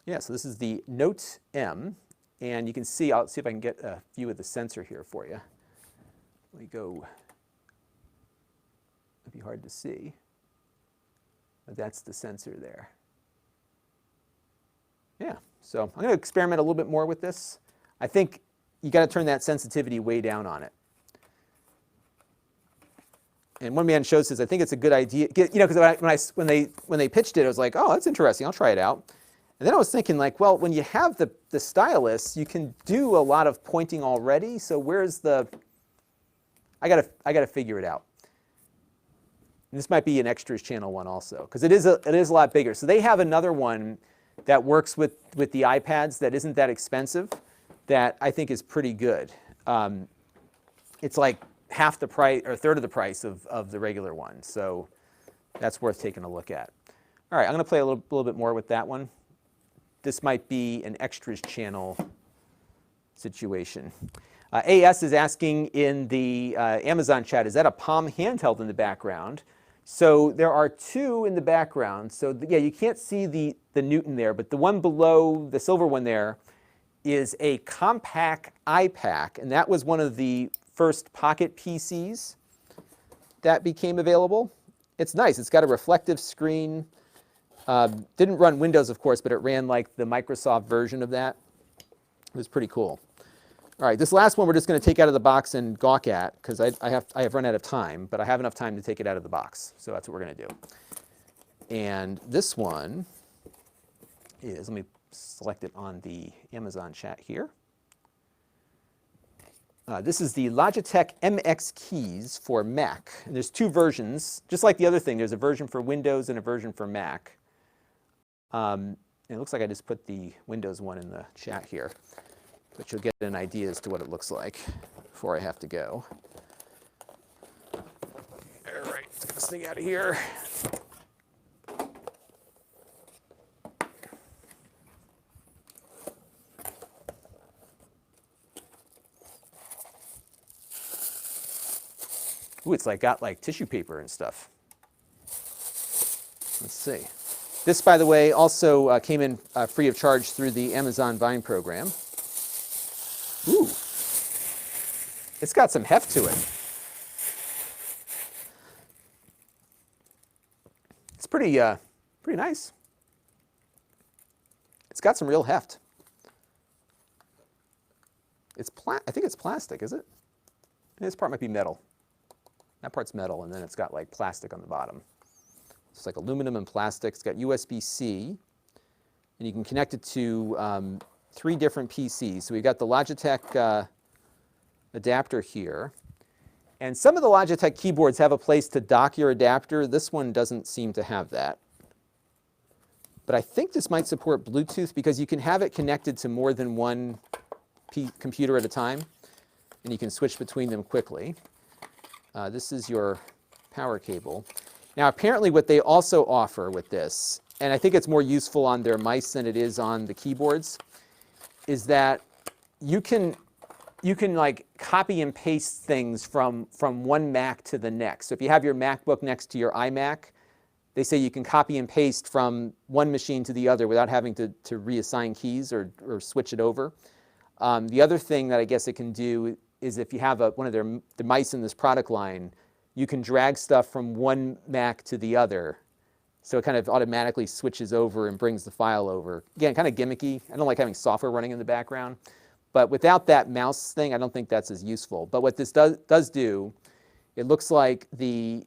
Yeah, so this is the Note M, and you can see, I'll see if I can get a view of the sensor here for you. Let me go, it'd be hard to see, but that's the sensor there. Yeah, so I'm going to experiment a little bit more with this. I think you got to turn that sensitivity way down on it. And one man shows says, I think it's a good idea, because when they pitched it, I was like, oh, that's interesting, I'll try it out. And then I was thinking, like, well, when you have the stylus, you can do a lot of pointing already. So where's the? I gotta figure it out. This might be an extras channel one also, because it is a lot bigger. So they have another one that works with the iPads that isn't that expensive, that I think is pretty good. It's like half the price or a third of the price of the regular one. So that's worth taking a look at. All right, I'm going to play a little bit more with that one. This might be an extras channel situation. AS is asking in the Amazon chat, is that a Palm handheld in the background? So there are two in the background. So yeah, you can't see the Newton there, but the one below, the silver one there, is a compact iPack, and that was one of the first Pocket PCs that became available. It's nice. It's got a reflective screen. Didn't run Windows, of course, but it ran like the Microsoft version of that. It was pretty cool. All right, this last one we're just going to take out of the box and gawk at, because I have run out of time, but I have enough time to take it out of the box. So that's what we're going to do. And this one is, let me select it on the Amazon chat here. This is the Logitech MX keys for Mac. And there's two versions. Just like the other thing, there's a version for Windows and a version for Mac. It looks like I just put the Windows one in the chat here, but you'll get an idea as to what it looks like before I have to go. All right, let's get this thing out of here. Ooh, it's like got like tissue paper and stuff. Let's see. This, by the way, also came in free of charge through the Amazon Vine program. Ooh, it's got some heft to it. It's pretty nice. It's got some real heft. I think it's plastic, is it? This part might be metal. That part's metal, and then it's got like plastic on the bottom. It's like aluminum and plastic. It's got USB-C, and you can connect it to 3 different PCs. So we've got the Logitech adapter here. And some of the Logitech keyboards have a place to dock your adapter. This one doesn't seem to have that. But I think this might support Bluetooth, because you can have it connected to more than one computer at a time, and you can switch between them quickly. This is your power cable. Now, apparently what they also offer with this, and I think it's more useful on their mice than it is on the keyboards, is that you can like copy and paste things from one Mac to the next. So if you have your MacBook next to your iMac, they say you can copy and paste from one machine to the other without having to reassign keys or switch it over. The other thing that I guess it can do is if you have one of the mice in this product line, you can drag stuff from one Mac to the other. So it kind of automatically switches over and brings the file over. Again, kind of gimmicky. I don't like having software running in the background. But without that mouse thing, I don't think that's as useful. But what this does do, it looks like the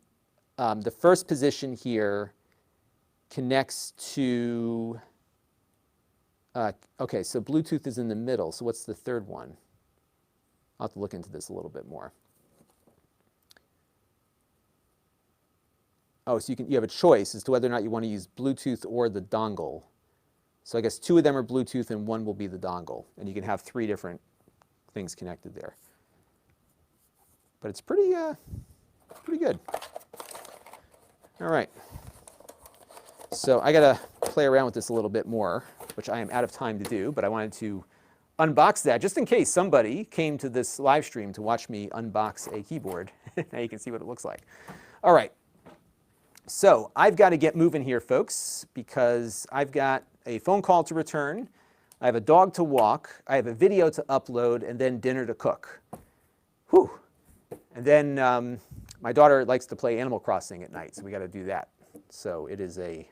first position here connects to, okay, so Bluetooth is in the middle. So what's the third one? I'll have to look into this a little bit more. Oh, so you have a choice as to whether or not you want to use Bluetooth or the dongle. So I guess 2 of them are Bluetooth and 1 will be the dongle. And you can have 3 different things connected there. But it's pretty good. All right. So I got to play around with this a little bit more, which I am out of time to do, but I wanted to unbox that just in case somebody came to this live stream to watch me unbox a keyboard. Now you can see what it looks like. All right. So I've got to get moving here, folks, because I've got a phone call to return. I have a dog to walk. I have a video to upload, and then dinner to cook. Whew. And then my daughter likes to play Animal Crossing at night, so we got to do that. So it is a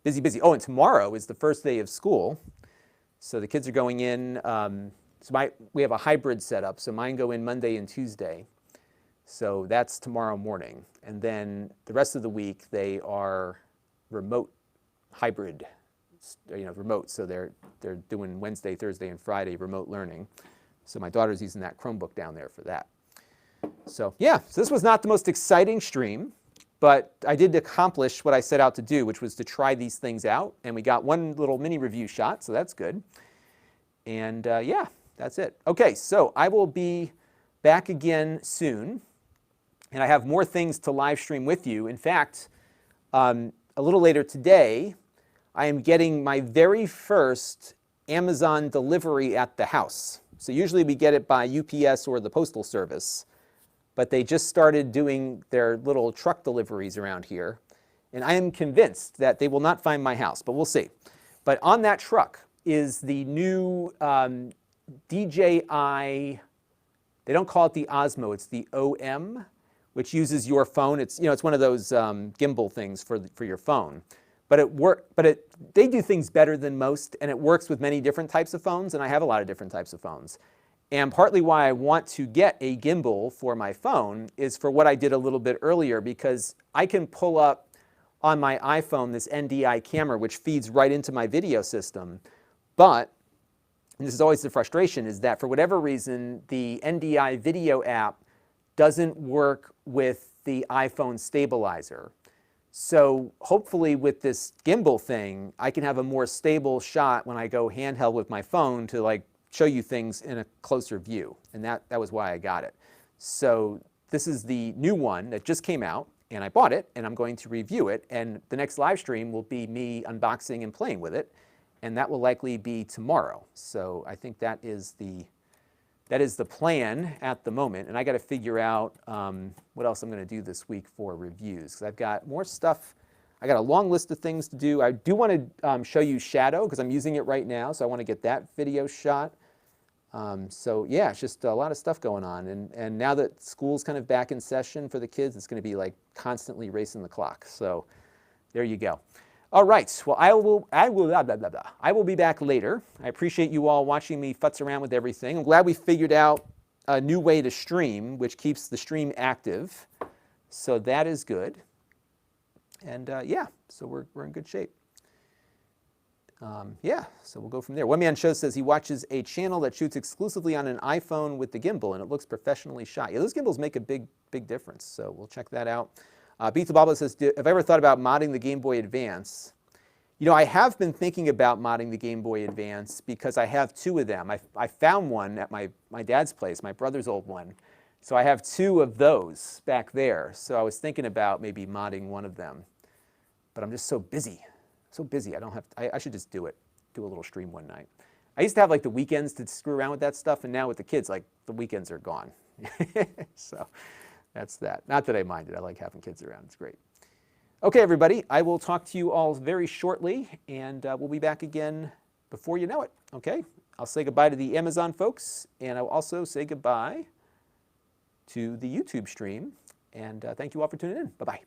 busy. Oh, and tomorrow is the first day of school. So the kids are going in. We have a hybrid setup, so mine go in Monday and Tuesday. So that's tomorrow morning. And then the rest of the week, they are remote hybrid, remote. So they're doing Wednesday, Thursday, and Friday remote learning. So my daughter's using that Chromebook down there for that. So yeah, so this was not the most exciting stream, but I did accomplish what I set out to do, which was to try these things out. And we got one little mini review shot, so that's good. And yeah, that's it. Okay, so I will be back again soon. And I have more things to live stream with you. In fact, a little later today, I am getting my very first Amazon delivery at the house. So usually we get it by UPS or the Postal Service, but they just started doing their little truck deliveries around here. And I am convinced that they will not find my house, but we'll see. But on that truck is the new DJI, they don't call it the Osmo, it's the OM, which uses your phone. It's, it's one of those gimbal things for your phone. But they do things better than most, and it works with many different types of phones, and I have a lot of different types of phones. And partly why I want to get a gimbal for my phone is for what I did a little bit earlier, because I can pull up on my iPhone this NDI camera, which feeds right into my video system. But, and this is always the frustration, is that for whatever reason, the NDI video app doesn't work with the iPhone stabilizer. So hopefully with this gimbal thing, I can have a more stable shot when I go handheld with my phone to like show you things in a closer view. And that was why I got it. So this is the new one that just came out, and I bought it, and I'm going to review it. And the next live stream will be me unboxing and playing with it. And that will likely be tomorrow. So I think that is the plan at the moment. And I got to figure out what else I'm going to do this week for reviews, because I've got more stuff. I got a long list of things to do. I do want to show you Shadow, because I'm using it right now, so I want to get that video shot. So yeah, it's just a lot of stuff going on. And now that school's kind of back in session for the kids, it's going to be like constantly racing the clock. So there you go. All right, well, I will be back later. I appreciate you all watching me futz around with everything. I'm glad we figured out a new way to stream, which keeps the stream active. So that is good. And yeah, so we're in good shape. Yeah, so we'll go from there. One Man Show says he watches a channel that shoots exclusively on an iPhone with the gimbal, and it looks professionally shot. Yeah, those gimbals make a big difference, so we'll check that out. Beats Baba says, have I ever thought about modding the Game Boy Advance? I have been thinking about modding the Game Boy Advance because I have two of them. I found one at my dad's place, my brother's old one. So I have two of those back there. So I was thinking about maybe modding one of them. But I'm just so busy. So busy. I should just do it. Do a little stream one night. I used to have like the weekends to screw around with that stuff, and now with the kids, like the weekends are gone. So that's that. Not that I mind it. I like having kids around. It's great. Okay, everybody. I will talk to you all very shortly, and we'll be back again before you know it. Okay? I'll say goodbye to the Amazon folks, and I'll also say goodbye to the YouTube stream. And thank you all for tuning in. Bye-bye.